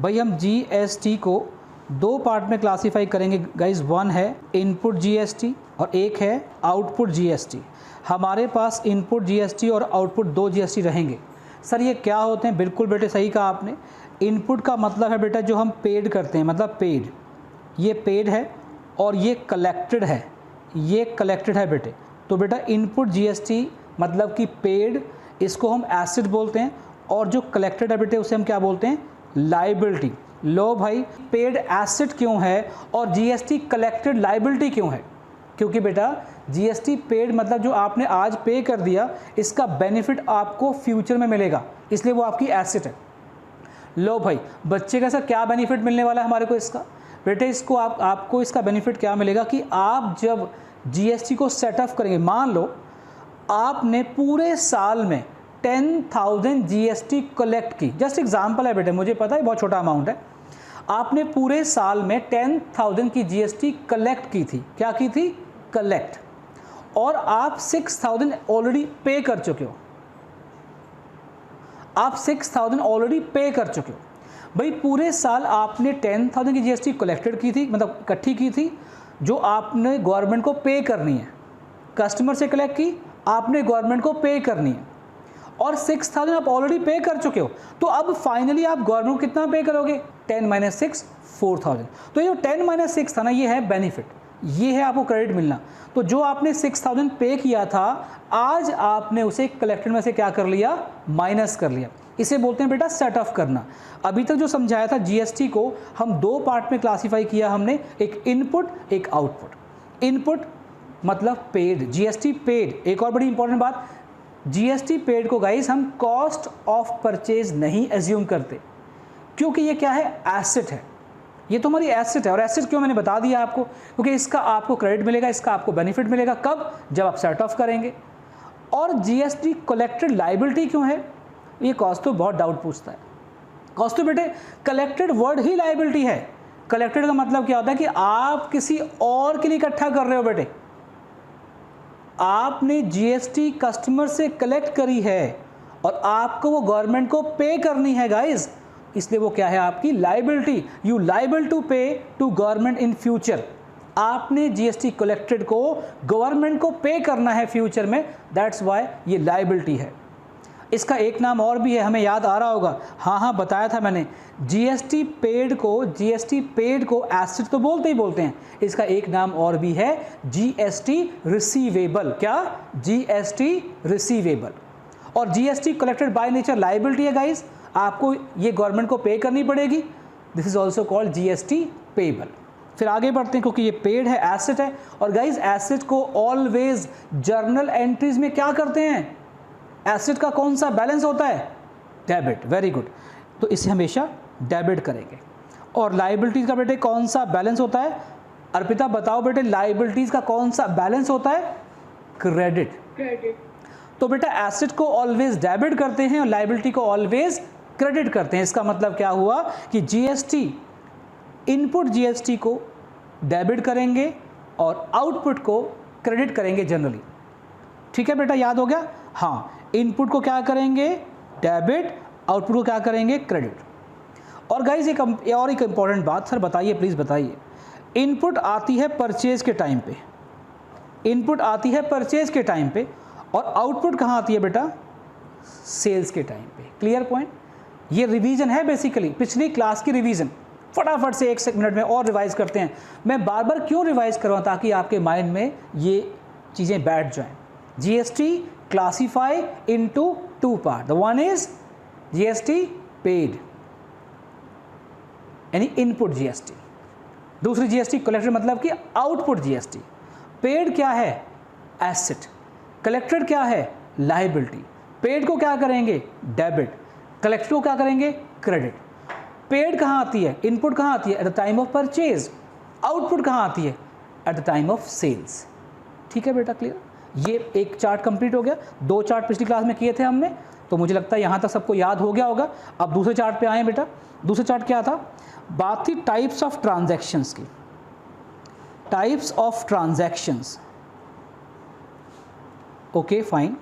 भाई हम जीएसटी को दो पार्ट में क्लासीफाई करेंगे गाइज। वन है इनपुट जीएसटी और एक है आउटपुट जीएसटी। हमारे पास इनपुट जीएसटी और आउटपुट दो जीएसटी रहेंगे। सर ये क्या होते हैं? बिल्कुल बेटे सही कहा आपने। इनपुट का मतलब है बेटा जो हम पेड करते हैं, मतलब पेड, ये पेड है और ये कलेक्टेड है, ये कलेक्टेड है बेटे। तो बेटा इनपुट जीएसटी मतलब कि पेड, इसको हम एसेट बोलते हैं, और जो कलेक्टेड है बेटे उसे हम क्या बोलते हैं? लाइबिलिटी। लो भाई, पेड एसेट क्यों है और जीएसटी कलेक्टेड लाइबिलिटी क्यों है? क्योंकि बेटा जीएसटी पेड मतलब जो आपने आज पे कर दिया, इसका बेनिफिट आपको फ्यूचर में मिलेगा, इसलिए वो आपकी एसेट है। लो भाई, बच्चे का सर क्या बेनिफिट मिलने वाला है हमारे को इसका? बेटे इसको आपको इसका बेनिफिट क्या मिलेगा कि आप जब जीएसटी को सेटअप करेंगे, मान लो आपने पूरे साल में 10,000 जीएसटी कलेक्ट की, जस्ट एग्जांपल है बेटे, मुझे पता है बहुत छोटा अमाउंट है। आपने पूरे साल में 10,000 की जीएसटी कलेक्ट की थी। क्या की थी? कलेक्ट। और आप 6,000 ऑलरेडी पे कर चुके हो। आप 6,000 ऑलरेडी पे कर चुके हो। भाई पूरे साल आपने 10,000 की जीएसटी कलेक्टेड की थी, मतलब इकट्ठी की थी, जो आपने गवर्नमेंट को पे करनी है। कस्टमर से कलेक्ट की, आपने गवर्नमेंट को पे करनी है, और 6,000 आप ऑलरेडी पे कर चुके हो। तो अब फाइनली आप गवर्नमेंट को कितना पे करोगे? 10 - 6 4,000। तो ये जो 10 - 6 था ना, ये है बेनिफिट, ये है आपको क्रेडिट मिलना। तो जो आपने 6,000 पे किया था, आज आपने उसे कलेक्टेड में से क्या कर लिया? माइनस कर लिया। इसे बोलते हैं बेटा सेट ऑफ करना। अभी तक जो समझाया था जीएसटी को हम दो पार्ट में क्लासीफाई किया हमने, एक इनपुट एक आउटपुट। इनपुट मतलब पेड, जीएसटी पेड। एक और बड़ी इंपॉर्टेंट बात, जीएसटी पेड को गाइस हम कॉस्ट ऑफ परचेज नहीं एज्यूम करते, क्योंकि ये क्या है? एसेट है। ये तो हमारी एसेट है। और एसेट क्यों? मैंने बता दिया आपको, क्योंकि इसका आपको क्रेडिट मिलेगा, इसका आपको बेनिफिट मिलेगा। कब? जब आप सेट ऑफ करेंगे। और जीएसटी कलेक्टेड लाइबिलिटी क्यों है? ये कॉस्ट तो बहुत डाउट पूछता है। कॉस्ट तो बेटे कलेक्टेड वर्ड ही लाइबिलिटी है। कलेक्टेड का मतलब क्या होता है कि आप किसी और के लिए इकट्ठा कर रहे हो बेटे। आपने जीएसटी कस्टमर से कलेक्ट करी है और आपको वो गवर्नमेंट को पे करनी है गाइस, इसलिए वो क्या है? आपकी लाइबिलिटी। यू लाइबल टू पे टू गवर्नमेंट इन फ्यूचर। आपने जीएसटी कलेक्टेड को गवर्नमेंट को पे करना है फ्यूचर में, दैट्स व्हाई ये लाइबिलिटी है। इसका एक नाम और भी है, हमें याद आ रहा होगा। हाँ बताया था मैंने, जीएसटी पेड को एसेट तो बोलते ही बोलते हैं, इसका एक नाम और भी है जीएसटी रिसीवेबल। क्या? GST receivable. और GST collected by nature liability है गाइस, आपको ये गवर्नमेंट को पे करनी पड़ेगी। This is also called GST payable. फिर आगे बढ़ते हैं, क्योंकि ये पेड है, एसेट है। और गाइस एसेट को ऑलवेज जर्नल एंट्रीज में क्या करते हैं? एसेट का कौन सा बैलेंस होता है? डेबिट। Very good. तो इसे हमेशा डेबिट करेंगे। और लाइबिलिटीज का बेटे कौन सा बैलेंस होता है? अर्पिता बताओ बेटे, लाइबिलिटीज का कौन सा बैलेंस होता है? क्रेडिट। तो बेटा एसेट को ऑलवेज डेबिट करते हैं और लाइबिलिटी को ऑलवेज क्रेडिट करते हैं। इसका मतलब क्या हुआ कि जीएसटी, इनपुट जीएसटी को डेबिट करेंगे और आउटपुट को क्रेडिट करेंगे जनरली। ठीक है बेटा, याद हो गया? हाँ, इनपुट को क्या करेंगे? डेबिट। आउटपुट को क्या करेंगे? क्रेडिट। और गाइज एक इंपॉर्टेंट बात, सर बताइए, प्लीज़ बताइए। इनपुट आती है परचेज के टाइम पे, इनपुट आती है परचेज के टाइम पे, और आउटपुट कहाँ आती है बेटा? सेल्स के टाइम पे। Clear point? ये रिवीजन है बेसिकली, पिछली क्लास की रिवीजन। फटाफट से 1 मिनट में और रिवाइज करते हैं। मैं बार बार क्यों रिवाइज कर रहा हूँ? ताकि आपके माइंड में ये चीज़ें बैठ जाएं। GST classify into 2 part. The one is GST paid, यानी इनपुट जीएसटी। दूसरी जीएसटी कलेक्टेड मतलब कि आउटपुट जीएसटी। पेड क्या है? एसेट। कलेक्टेड क्या है? लाइबिलिटी। पेड को क्या करेंगे? डेबिट। कलेक्टेड को क्या करेंगे? क्रेडिट। पेड कहाँ आती है? इनपुट कहाँ आती है? At the time of purchase. Output कहाँ आती है? At the time of sales. ठीक है बेटा, क्लियर? ये एक चार्ट कंप्लीट हो गया। 2 चार्ट पिछली क्लास में किए थे हमने, तो मुझे लगता है यहाँ तक सबको याद हो गया होगा। अब दूसरे चार्ट पे आए बेटा। दूसरे चार्ट क्या था? बात थी टाइप्स ऑफ ट्रांजैक्शंस की। Types of transactions, okay fine.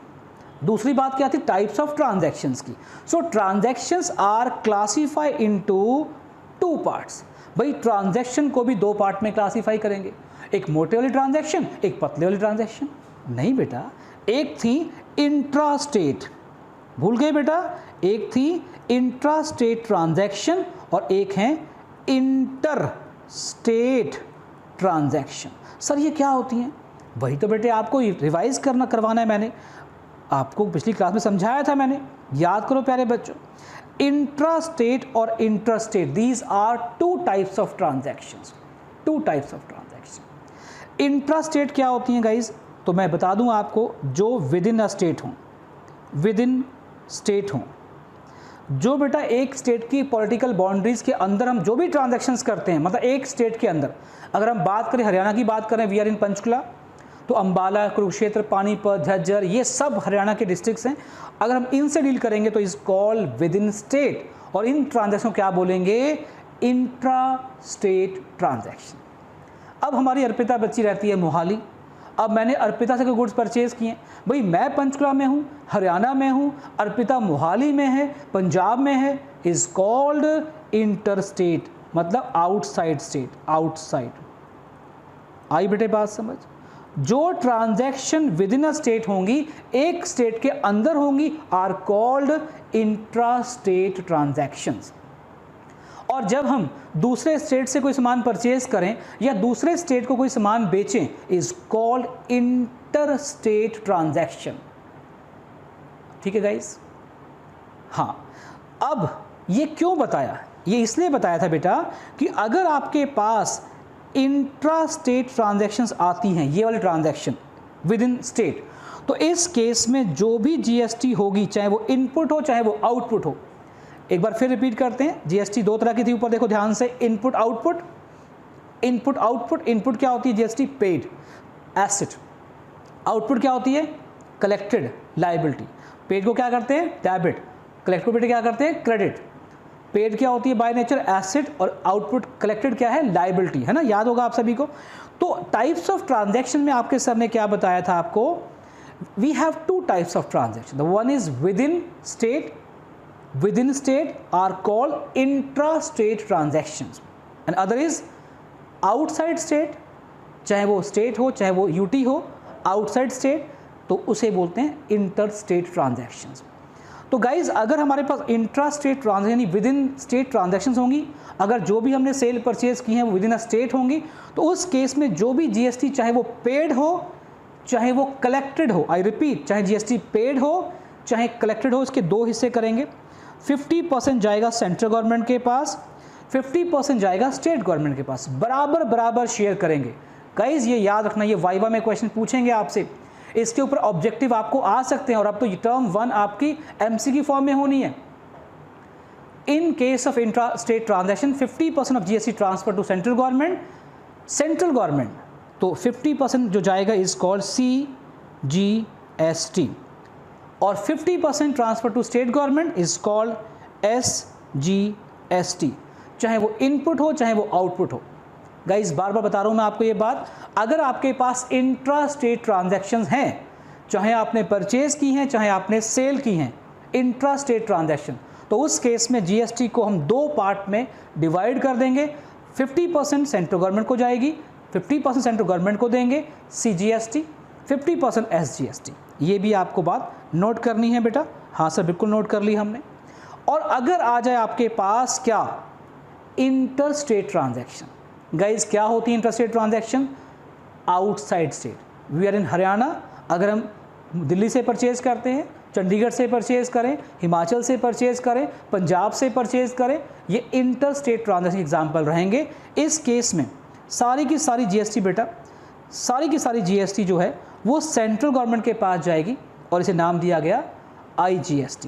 दूसरी बात क्या थी? टाइप्स ऑफ ट्रांजैक्शंस की। So transactions are classified into 2 parts. भाई ट्रांजैक्शन को भी 2 पार्ट में क्लासीफाई करेंगे, एक मोटे वाली ट्रांजैक्शन, एक पतले वाली ट्रांजैक्शन। नहीं बेटा, एक थी इंट्रा स्टेट, भूल गए बेटा, एक थी इंट्रा स्टेट ट्रांजैक्शन और एक है इंटर स्टेट ट्रांजैक्शन। सर ये क्या होती हैं? वही तो बेटे आपको रिवाइज करवाना है, मैंने आपको पिछली क्लास में समझाया था, मैंने याद करो प्यारे बच्चों। इंट्रा स्टेट और inter state, these are 2 types of transactions, 2 types of transaction. Intra state क्या होती हैं गाइज? तो मैं बता दूं आपको, जो विद इन अ स्टेट हों, विद इन स्टेट हों, जो बेटा एक स्टेट की पॉलिटिकल बाउंड्रीज के अंदर हम जो भी ट्रांजैक्शंस करते हैं, मतलब एक स्टेट के अंदर, अगर हम बात करें हरियाणा की बात करें, वी आर इन पंचकुला, तो अंबाला, कुरुक्षेत्र, पानीपत, झज्जर, ये सब हरियाणा के डिस्ट्रिक्ट्स हैं। अगर हम इनसे डील करेंगे तो is called with in state, और इन ट्रांजैक्शन को क्या बोलेंगे? Intra state transaction. अब हमारी अर्पिता बच्ची रहती है मोहाली, अब मैंने अर्पिता से कोई गुड्स परचेज किए, भाई मैं पंचकुला में हूँ, हरियाणा में हूँ, अर्पिता मोहाली में है, पंजाब में है, इज कॉल्ड इंटर स्टेट, मतलब आउटसाइड स्टेट, आउटसाइड। आई बेटे बात समझ? जो transaction within a state होंगी, एक स्टेट के अंदर होंगी, are called intra state transactions. और जब हम दूसरे स्टेट से कोई सामान परचेज करें या दूसरे स्टेट को कोई सामान बेचें, is called inter state transaction. ठीक है गाइस? हाँ, अब ये क्यों बताया? ये इसलिए बताया था बेटा कि अगर आपके पास इंट्रा स्टेट ट्रांजैक्शंस आती हैं, ये वाली ट्रांजैक्शन विद इन स्टेट, तो इस केस में जो भी जीएसटी होगी, चाहे वो इनपुट हो चाहे वो आउटपुट हो, एक बार फिर रिपीट करते हैं, जीएसटी 2 तरह की थी, ऊपर देखो ध्यान से, input output. Input output, input क्या होती है? जीएसटी पेड एसेट, आउटपुट क्या होती है? Collected liability. पेड को क्या करते हैं? डेबिट। कलेक्ट को बेटे क्या करते हैं? क्रेडिट। पेड क्या होती है? बाय नेचर एसेट, और आउटपुट कलेक्टेड क्या है? लायबिलिटी, है ना, याद होगा आप सभी को। तो टाइप्स ऑफ ट्रांजैक्शन में आपके सर ने क्या बताया था आपको? We have 2 types of transaction, the one is within state, within state are called intra-state transactions and other is outside state, चाहे वो state हो चाहे वो UT हो, outside state, तो उसे बोलते हैं inter-state transactions। तो गाइज अगर हमारे पास इंट्रा-स्टेट ट्रांजैक्शन यानी विद इन स्टेट ट्रांजैक्शंस होंगी, अगर जो भी हमने सेल परचेज की हैं वो विद इन अ स्टेट होंगी, तो उस केस में जो भी जीएसटी चाहे वो पेड हो चाहे वो कलेक्टेड हो, आई रिपीट, चाहे जीएसटी पेड हो चाहे कलेक्टेड हो, इसके 2 हिस्से करेंगे। 50% जाएगा सेंट्रल गवर्नमेंट के पास, 50% जाएगा स्टेट गवर्नमेंट के पास, बराबर बराबर शेयर करेंगे। गाइज ये याद रखना, ये वाइवा में क्वेश्चन पूछेंगे आपसे, इसके ऊपर ऑब्जेक्टिव आपको आ सकते हैं, और अब तो ये टर्म 1 आपकी एमसीक्यू फॉर्म में होनी है। In case of intra state transaction 50% of GST transfer to central government, तो 50% जो जाएगा इज कॉल्ड CGST, और 50% transfer to state government is called SGST, चाहे वो इनपुट हो चाहे वो आउटपुट हो। गाइस बार बार बता रहा हूँ मैं आपको ये बात, अगर आपके पास इंट्रा स्टेट ट्रांजैक्शंस हैं, चाहे आपने परचेज की हैं चाहे आपने सेल की हैं, इंट्रा स्टेट ट्रांजैक्शन, तो उस केस में जीएसटी को हम 2 पार्ट में डिवाइड कर देंगे। 50% सेंट्रल गवर्नमेंट को जाएगी, 50% सेंट्रल गवर्नमेंट को देंगे CGST, 50% SGST। ये भी आपको बात नोट करनी है बेटा। हाँ सर बिल्कुल नोट कर ली हमने। और अगर आ जाए आपके पास क्या, इंटर स्टेट ट्रांजैक्शन। गाइज क्या होती है inter state transaction? Outside state, we are in Haryana, अगर हम दिल्ली से परचेज करते हैं, चंडीगढ़ से परचेज करें, हिमाचल से परचेज करें, पंजाब से परचेज करें, ये इंटर स्टेट ट्रांजैक्शन एग्जाम्पल रहेंगे। इस केस में सारी की सारी जीएसटी बेटा, सारी की सारी जीएसटी जो है वो सेंट्रल गवर्नमेंट के पास जाएगी, और इसे नाम दिया गया IGST,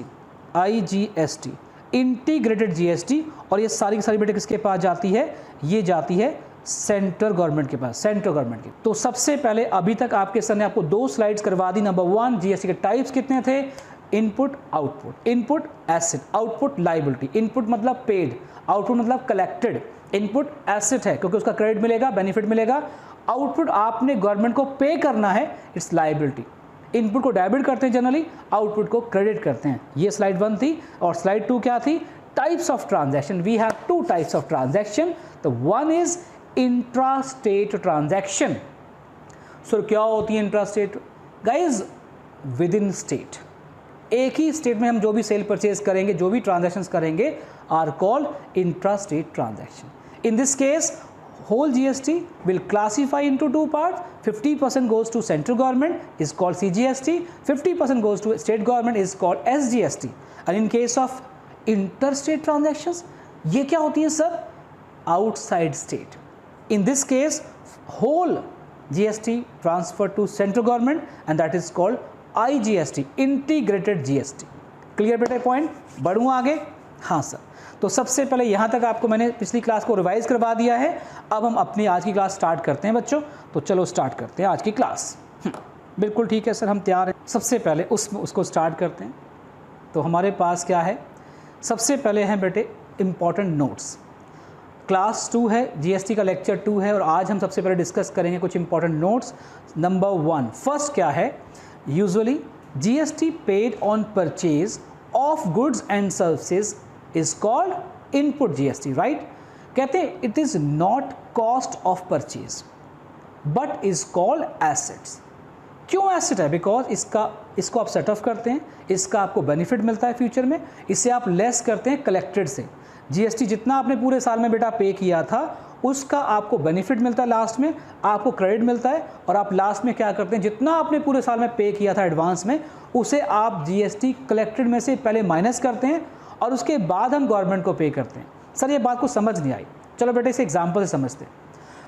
इंटीग्रेटेड जीएसटी। और ये सारी की सारी बेटे किसके पास जाती है? ये जाती है सेंट्रल गवर्नमेंट के पास, सेंट्रल गवर्नमेंट की। तो सबसे पहले अभी तक आपके सर ने आपको 2 स्लाइड्स करवा दी। नंबर 1, जीएसटी के टाइप्स कितने थे? Input output, input asset, output liability. Input मतलब पेड, आउटपुट मतलब कलेक्टेड। इनपुट एसेट है क्योंकि उसका क्रेडिट मिलेगा, बेनिफिट मिलेगा। आउटपुट आपने गवर्नमेंट को पे करना है, इट्स लायबिलिटी। इनपुट को डेबिट करते हैं जनरली, आउटपुट को क्रेडिट करते हैं। ये स्लाइड 1 थी। और स्लाइड 2 क्या थी? types of transaction. We have two types of transaction. The one is intra-state transaction. So क्या होती है intra-state? Guys, within state. एक ही स्टेट में हम जो भी सेल परचेज करेंगे, जो भी ट्रांजैक्शंस करेंगे, are called intra state transaction. In this case whole GST will classify into two parts. 50% goes to central government is called CGST, 50% goes to state government is called SGST. And in case of interstate transactions, ये क्या होती है sir? Outside state. In this case, whole GST transferred to central government and that is called IGST, integrated GST. Clear बेटा point? बढ़ूँ आगे? हाँ sir. तो सबसे पहले यहाँ तक आपको मैंने पिछली क्लास को रिवाइज करवा दिया है. अब हम अपनी आज की क्लास स्टार्ट करते हैं बच्चों. तो चलो स्टार्ट करते हैं आज की क्लास. बिल्कुल ठीक है सर, हम तैयार हैं. सबसे पहले उसको स्टार्ट करते हैं. तो हमारे पास क्या है? सबसे पहले हैं बेटे इम्पॉर्टेंट नोट्स. क्लास 2 है, जीएसटी का लेक्चर 2 है और आज हम सबसे पहले डिस्कस करेंगे कुछ इंपॉर्टेंट नोट्स. नंबर 1 फर्स्ट क्या है? Usually GST paid on purchase of goods and services is called input GST, right? कहते हैं it is not cost of purchase but is called assets. क्यों asset है? Because इसको आप सेट ऑफ करते हैं, इसका आपको बेनिफिट मिलता है फ्यूचर में, इससे आप लेस करते हैं कलेक्टेड से. जीएसटी जितना आपने पूरे साल में बेटा पे किया था उसका आपको बेनिफिट मिलता है, लास्ट में आपको क्रेडिट मिलता है और आप लास्ट में क्या करते हैं, जितना आपने पूरे साल में पे किया था एडवांस में उसे आप जीएसटी कलेक्टेड में से पहले माइनस करते हैं और उसके बाद हम गवर्नमेंट को पे करते हैं. सर ये बात को समझ नहीं आई. चलो बेटे इसे एग्जांपल से समझते हैं.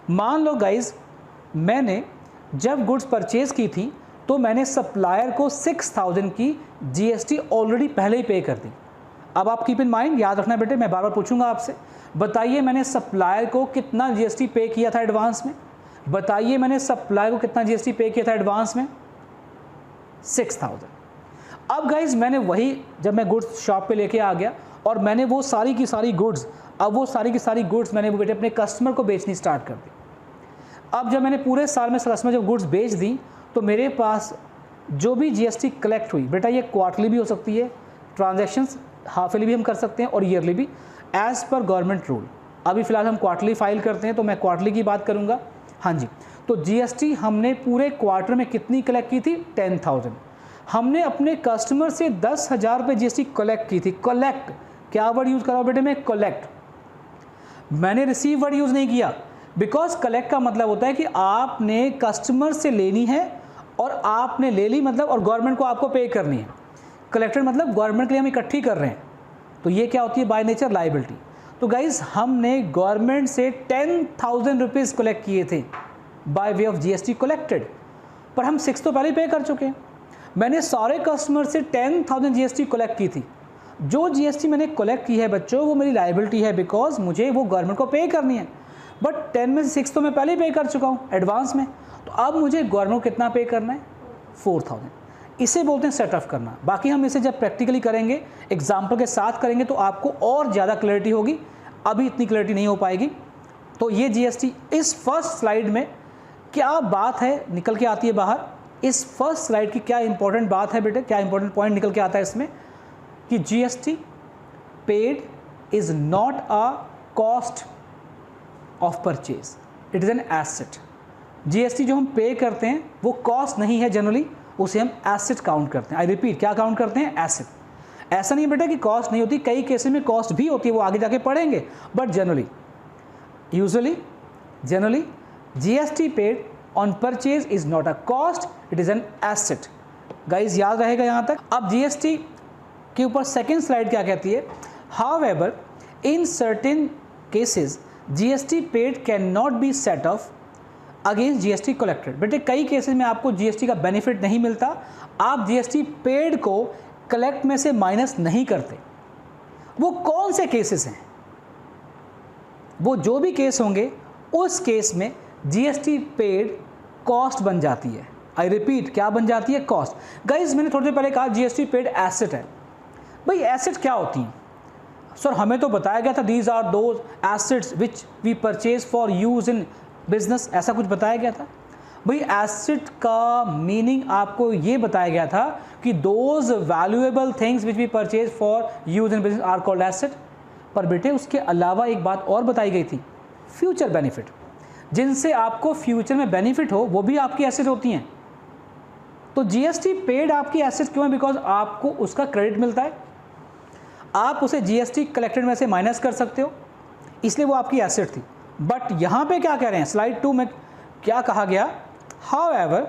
मान लो गाइज मैंने जब गुड्स परचेज की थी तो मैंने सप्लायर को 6000 की जीएसटी ऑलरेडी पहले ही पे कर दी. अब आप कीप इन माइंड, याद रखना बेटे, मैं बार बार पूछूंगा आपसे, बताइए मैंने सप्लायर को कितना जीएसटी पे किया था एडवांस में? बताइए मैंने सप्लायर को कितना जीएसटी पे किया था एडवांस में? 6000. अब गाइज मैंने वही, जब मैं गुड्स शॉप पे लेके आ गया और मैंने वो सारी की सारी गुड्स, अब वो सारी की सारी गुड्स मैंने बेटे अपने कस्टमर को बेचनी स्टार्ट कर दी. अब जब मैंने पूरे साल में कस्टमर जब गुड्स बेच दी तो मेरे पास जो भी जीएसटी कलेक्ट हुई, बेटा ये क्वार्टरली भी हो सकती है ट्रांजैक्शंस, हाफ ईयरली भी हम कर सकते हैं और ईयरली भी, एज़ पर गवर्नमेंट रूल. अभी फ़िलहाल हम क्वार्टरली फाइल करते हैं तो मैं क्वार्टरली की बात करूँगा. हाँ जी. तो जीएसटी हमने पूरे क्वार्टर में कितनी कलेक्ट की थी? 10,000. हमने अपने कस्टमर से 10,000 रुपये जीएसटी कलेक्ट की थी. कलेक्ट, क्या वर्ड यूज़ करा बेटे मैं? कलेक्ट. मैंने रिसीव वर्ड यूज़ नहीं किया, बिकॉज कलेक्ट का मतलब होता है कि आपने कस्टमर से लेनी है और आपने ले ली मतलब, और गवर्नमेंट को आपको पे करनी है. कलेक्टेड मतलब गवर्नमेंट के लिए हम इकट्ठी कर रहे हैं, तो ये क्या होती है? Bye nature liability. तो गाइज हमने गवर्नमेंट से 10,000 रुपीज़ कलेक्ट किए थे by way of GST collected, पर हम 6 तो पहले पे कर चुके हैं. मैंने सारे कस्टमर से 10,000 जीएसटी कलेक्ट की थी. जो जीएसटी मैंने कलेक्ट की है बच्चों वो मेरी लाइबिलिटी है, बिकॉज मुझे वो गवर्नमेंट को पे करनी है. बट 10 में से 6 तो मैं पहले ही पे कर चुका हूँ एडवांस में, तो अब मुझे गवर्नमेंट को कितना पे करना है? 4,000. इसे बोलते हैं सेट ऑफ करना. बाकी हम इसे जब प्रैक्टिकली करेंगे, एग्जाम्पल के साथ करेंगे तो आपको और ज़्यादा क्लैरिटी होगी. अभी इतनी क्लैरिटी नहीं हो पाएगी. तो ये जीएसटी इस फर्स्ट स्लाइड में क्या बात है निकल के आती है बाहर. इस फर्स्ट स्लाइड की क्या इंपॉर्टेंट बात है बेटे, क्या इंपॉर्टेंट पॉइंट निकल के आता है इसमें, कि GST paid is not a cost of purchase, it is an asset. GST जो हम पे करते हैं वो कॉस्ट नहीं है, जनरली उसे हम एसेट काउंट करते हैं. आई रिपीट, क्या काउंट करते हैं? एसेट. ऐसा नहीं बेटा कि कॉस्ट नहीं होती, कई केसेस में कॉस्ट भी होती है, वो आगे जाके पढ़ेंगे. But generally, usually, generally GST paid on purchase is not a cost, it is an asset. Guys याद रहेगा यहाँ तक. अब जीएसटी के ऊपर सेकेंड स्लाइड क्या कहती है? However in certain cases GST paid can not be set of against GST collected. बेटे कई केसेस में आपको जीएसटी का बेनिफिट नहीं मिलता, आप जीएसटी पेड को कलेक्ट में से माइनस नहीं करते. वो कौन से केसेस हैं? वो जो भी केस होंगे उस केस में जीएसटी पेड कॉस्ट बन जाती है. आई रिपीट, क्या बन जाती है? कॉस्ट. गाइज मैंने थोड़ी देर पहले कहा जीएसटी पेड एसेट है. भाई एसेट क्या होती हैं? सर हमें तो बताया गया था these are those assets which we purchase for use in business, ऐसा कुछ बताया गया था. भाई एसेट का मीनिंग आपको ये बताया गया था कि those valuable things which we purchase for use in business are called asset. पर बेटे उसके अलावा एक बात और बताई गई थी, फ्यूचर बेनिफिट, जिनसे आपको फ्यूचर में बेनिफिट हो वो भी आपकी एसेट होती हैं। तो जीएसटी पेड आपकी एसेट क्यों है? बिकॉज आपको उसका क्रेडिट मिलता है, आप उसे जीएसटी कलेक्टेड में से माइनस कर सकते हो, इसलिए वो आपकी एसेट थी। बट यहाँ पे क्या कह रहे हैं, स्लाइड 2 में क्या कहा गया, however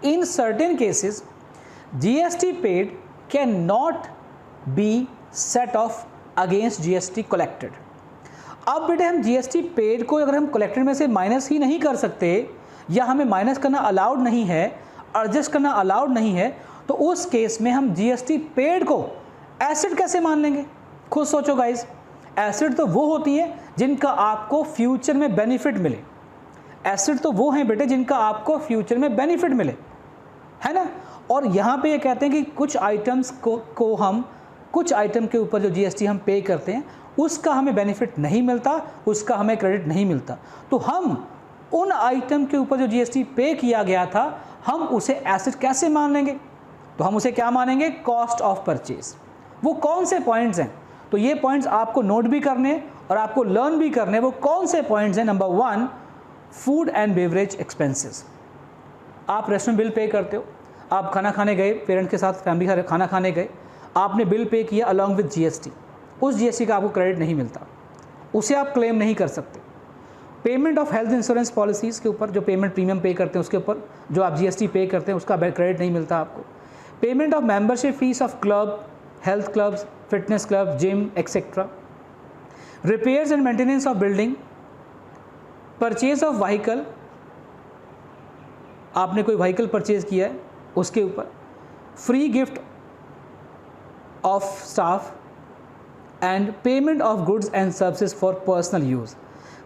in certain cases GST paid can not be set of against GST collected. अब बेटे हम जीएसटी पेड को अगर हम कलेक्टेड में से माइनस ही नहीं कर सकते, या हमें माइनस करना अलाउड नहीं है, एडजस्ट करना अलाउड नहीं है, तो उस केस में हम जीएसटी पेड को एसेट कैसे मान लेंगे? खुद सोचो गाइज, एसेट तो वो होती है जिनका आपको फ्यूचर में बेनिफिट मिले। एसेट तो वो हैं बेटे जिनका आपको फ्यूचर में बेनिफिट मिले, है ना। और यहाँ पे ये कहते हैं कि कुछ आइटम्स को हम कुछ आइटम के ऊपर जो जीएसटी हम पे करते हैं उसका हमें बेनिफिट नहीं मिलता, उसका हमें क्रेडिट नहीं मिलता। तो हम उन आइटम के ऊपर जो जीएसटी पे किया गया था हम उसे एसेट कैसे मान लेंगे? तो हम उसे क्या मानेंगे? Cost of purchase. वो कौन से पॉइंट्स हैं? तो ये पॉइंट्स आपको नोट भी करने और आपको लर्न भी करने। वो कौन से पॉइंट्स हैं? Number 1, food and beverage expenses. आप रेस्टोरेंट बिल पे करते हो, आप खाना खाने गए, पेरेंट्स के साथ फैमिली के साथ खाना खाने गए, आपने बिल पे किया अलॉन्ग विद जीएसटी, उस जीएसटी का आपको क्रेडिट नहीं मिलता, उसे आप क्लेम नहीं कर सकते। Payment of health insurance policies के ऊपर जो पेमेंट प्रीमियम पे करते हैं उसके ऊपर जो आप जीएसटी पे करते हैं उसका क्रेडिट नहीं मिलता आपको। Payment of membership fees of club, health clubs, fitness club, gym etcetera. Repairs and maintenance of building, purchase of vehicle, आपने कोई व्हीकल परचेज किया है उसके ऊपर। Free gift of staff and payment of goods and services for personal use.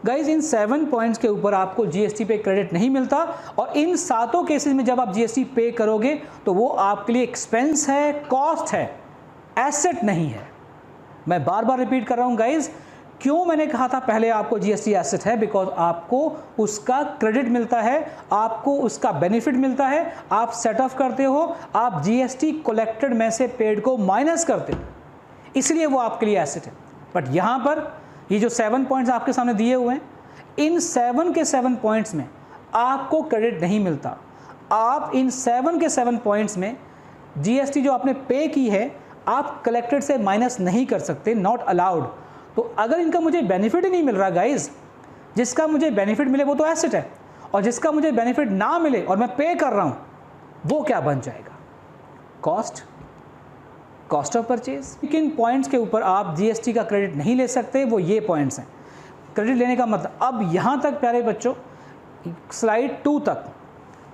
Guys in 7 points के ऊपर आपको GST पे क्रेडिट नहीं मिलता, और इन 7 केसेस में जब आप जीएसटी पे करोगे तो वो आपके लिए एक्सपेंस है, कॉस्ट है, एसेट नहीं है। मैं बार बार रिपीट कर रहा हूँ गाइज, क्यों मैंने कहा था पहले आपको जीएसटी एसेट है? बिकॉज आपको उसका क्रेडिट मिलता है, आपको उसका बेनिफिट मिलता है, आप सेट ऑफ करते हो, आप जीएसटी कलेक्टेड में से पेड को माइनस करते हो, इसलिए वो आपके लिए एसेट है। बट यहाँ पर ये जो 7 पॉइंट्स आपके सामने दिए हुए हैं, इन 7 के 7 पॉइंट्स में आपको क्रेडिट नहीं मिलता। आप इन 7 के 7 पॉइंट्स में जीएसटी जो आपने पे की है आप कलेक्टेड से माइनस नहीं कर सकते, नॉट अलाउड। तो अगर इनका मुझे बेनिफिट ही नहीं मिल रहा गाइज, जिसका मुझे बेनिफिट मिले वो तो एसेट है, और जिसका मुझे बेनिफिट ना मिले और मैं पे कर रहा हूँ वो क्या बन जाएगा? Cost, cost of purchase. किन पॉइंट्स के ऊपर आप जीएसटी का क्रेडिट नहीं ले सकते? वो ये पॉइंट्स हैं। क्रेडिट लेने का मतलब, अब यहाँ तक प्यारे बच्चों, स्लाइड 2 तक,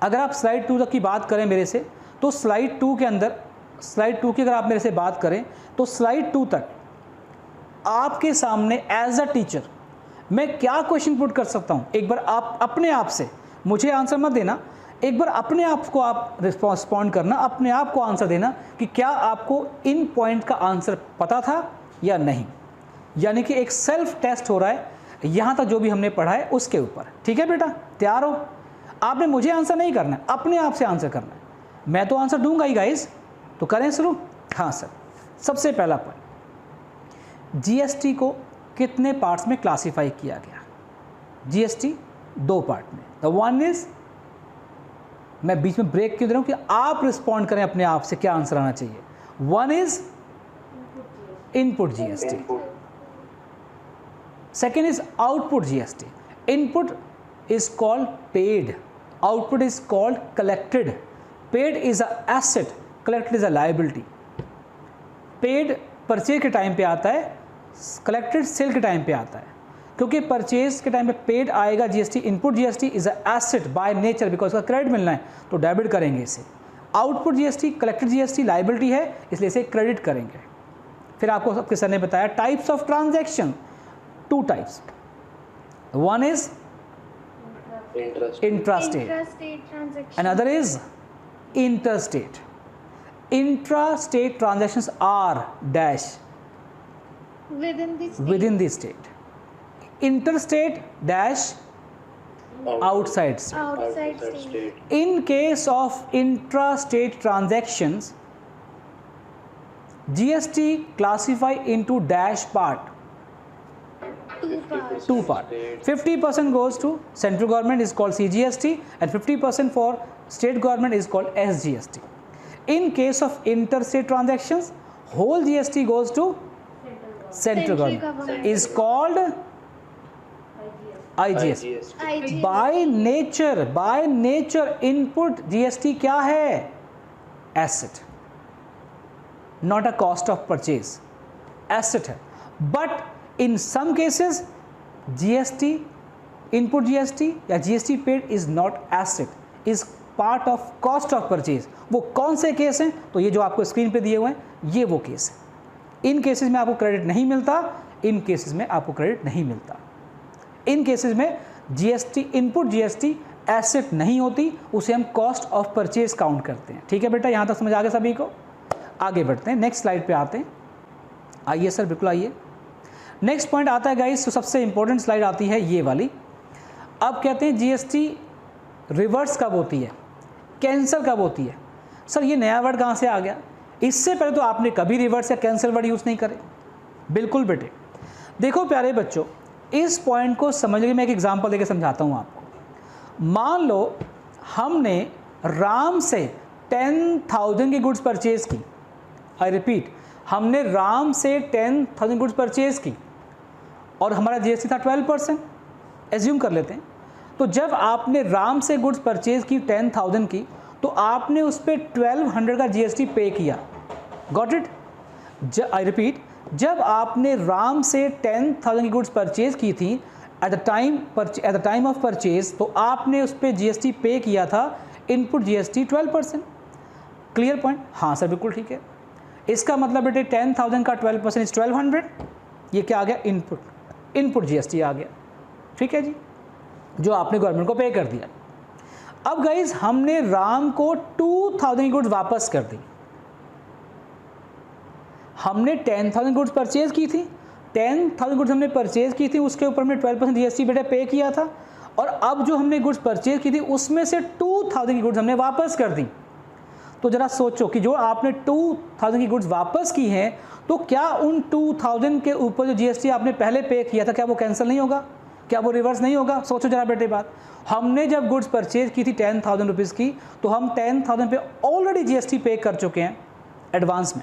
अगर आप स्लाइड 2 तक की बात करें मेरे से, तो स्लाइड 2 के अंदर, स्लाइड 2 की अगर आप मेरे से बात करें तो स्लाइड 2 तक आपके सामने एज अ टीचर मैं क्या क्वेश्चन पुट कर सकता हूँ? एक बार आप अपने आप से, मुझे आंसर मत देना, एक बार अपने आप को आप रिस्पॉन्ड करना, अपने आप को आंसर देना कि क्या आपको इन पॉइंट का आंसर पता था या नहीं। यानी कि एक सेल्फ टेस्ट हो रहा है यहाँ तक जो भी हमने पढ़ा है उसके ऊपर। ठीक है बेटा, तैयार हो? आपने मुझे आंसर नहीं करना है, अपने आप से आंसर करना है। मैं तो आंसर दूंगा ही गाइज, तो करें शुरू। हाँ सर, सबसे पहला पॉइंट, जीएसटी को कितने पार्ट्स में क्लासिफाई किया गया? जीएसटी 2 पार्ट में। द वन इज, मैं बीच में ब्रेक क्यों दे रहा हूं कि आप रिस्पॉन्ड करें अपने आप से, क्या आंसर आना चाहिए। One is input GST, second is output GST. Input is called paid, output is called collected. Paid is a asset, collected is a liability. Paid purchase के टाइम पे आता है, कलेक्टेड सेल के टाइम पे आता है। क्योंकि परचेज के टाइम पे पेड आएगा GST, input GST is a asset by nature, because का क्रेडिट मिलना है तो डेबिट करेंगे इसे। Output GST, collected GST liability है इसलिए इसे क्रेडिट करेंगे। फिर आपको सबके सर ने बताया types of transaction, 2 types. One is intrastate, transaction. Another is interstate. Intrastate transactions are dash within the state. Interstate dash outside state. In case of intrastate transactions, GST classify into dash part, two part. 50% goes to central government is called CGST and 50% for state government is called SGST. In case of interstate transactions, whole GST goes to central government is called IGST. By nature input GST क्या है? Asset, not a cost of purchase. Asset है. But in some cases GST, input GST या GST paid is not asset, is part of cost of purchase. वो कौन से case हैं? तो ये जो आपको स्क्रीन पे दिए हुए हैं ये वो केस है। इन केसेस में आपको क्रेडिट नहीं मिलता, इन केसेस में आपको क्रेडिट नहीं मिलता। इन केसेस में GST, इनपुट GST एसेट नहीं होती, उसे हम कॉस्ट ऑफ परचेज काउंट करते हैं। ठीक है बेटा, यहाँ तक समझ आ गया सभी को? आगे बढ़ते हैं, नेक्स्ट स्लाइड पे आते हैं। आइए सर, बिल्कुल आइए। नेक्स्ट पॉइंट आता है गाइस, तो सबसे इंपॉर्टेंट स्लाइड आती है ये वाली। अब कहते हैं जीएसटी रिवर्स कब होती है, कैंसिल कब होती है। सर ये नया वर्ड कहाँ से आ गया? इससे पहले तो आपने कभी रिवर्स या कैंसिल वर्ड यूज़ नहीं करे। बिल्कुल बेटे, देखो प्यारे बच्चों, इस पॉइंट को समझने के मैं एक एग्जांपल देके समझाता हूँ आपको। मान लो हमने राम से 10,000 की गुड्स परचेज की। आई रिपीट, हमने राम से 10,000 गुड्स परचेज की और हमारा जीएसटी था 12%, एज्यूम कर लेते हैं। तो जब आपने राम से गुड्स परचेज की 10,000 की, तो आपने उस पर 1200 का जीएसटी पे किया। Got it? आई रिपीट, जब आपने राम से 10,000 की गुड्स परचेज की थी eight the time of purchase, तो आपने उस पर जीएसटी पे किया था, इनपुट जीएसटी 12%। Clear point? हाँ सर, बिल्कुल ठीक है। इसका मतलब बेटे 10,000 का 12% इज 1200। ये क्या आ गया? इनपुट जीएसटी आ गया। ठीक है जी, जो आपने गवर्नमेंट को पे कर दिया। अब गाइज हमने राम को 2,000 की गुड्स वापस कर दी। हमने 10,000 गुड्स परचेज की थी, 10,000 गुड्स हमने परचेज की थी, उसके ऊपर में 12% जीएसटी बेटे पे किया था, और अब जो हमने गुड्स परचेज की थी उसमें से 2,000 की गुड्स हमने वापस कर दी। तो जरा सोचो कि जो आपने 2,000 की गुड्स वापस की हैं, तो क्या उन 2,000 के ऊपर जो जीएसटी आपने पहले पे किया था, क्या वो कैंसिल नहीं होगा? क्या वो रिवर्स नहीं होगा? सोचो जरा बेटे बात। हमने जब गुड्स परचेज की थी 10,000 रुपीज़ की, तो हम 10,000 पे ऑलरेडी जीएसटी पे कर चुके हैं एडवांस में।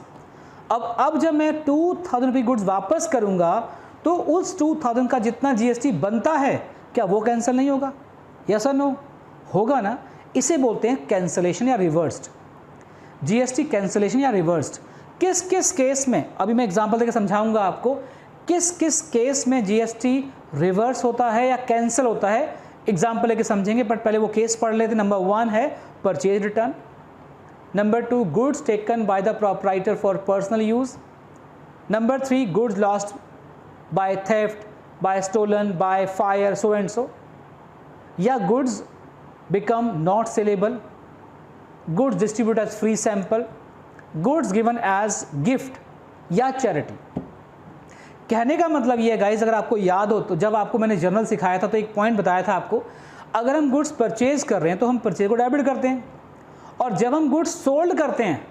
अब जब मैं 2,000 रुपये गुड्स वापस करूंगा, तो उस 2,000 का जितना जीएसटी बनता है, क्या वो कैंसिल नहीं होगा? यस और नो? होगा ना। इसे बोलते हैं कैंसिलेशन या रिवर्स्ड। जीएसटी कैंसिलेशन या रिवर्स्ड किस किस केस में, अभी मैं एग्जांपल देकर समझाऊंगा आपको किस किस केस में जीएसटी रिवर्स होता है या कैंसिल होता है। एग्जांपल लेके समझेंगे, बट पहले वो केस पढ़ लेते। नंबर 1 है purchase return. Number 2, goods taken by the proprietor for personal use. Number 3, goods lost by theft, by stolen, by fire, so and so. या goods become not saleable, goods distribute as free sample, goods given as gift या charity. कहने का मतलब ये है guys, अगर आपको याद हो तो जब आपको मैंने जर्नल सिखाया था तो एक पॉइंट बताया था आपको, अगर हम गुड्स परचेज कर रहे हैं तो हम परचेज को डेबिट करते हैं, और जब हम गुड्स सोल्ड करते हैं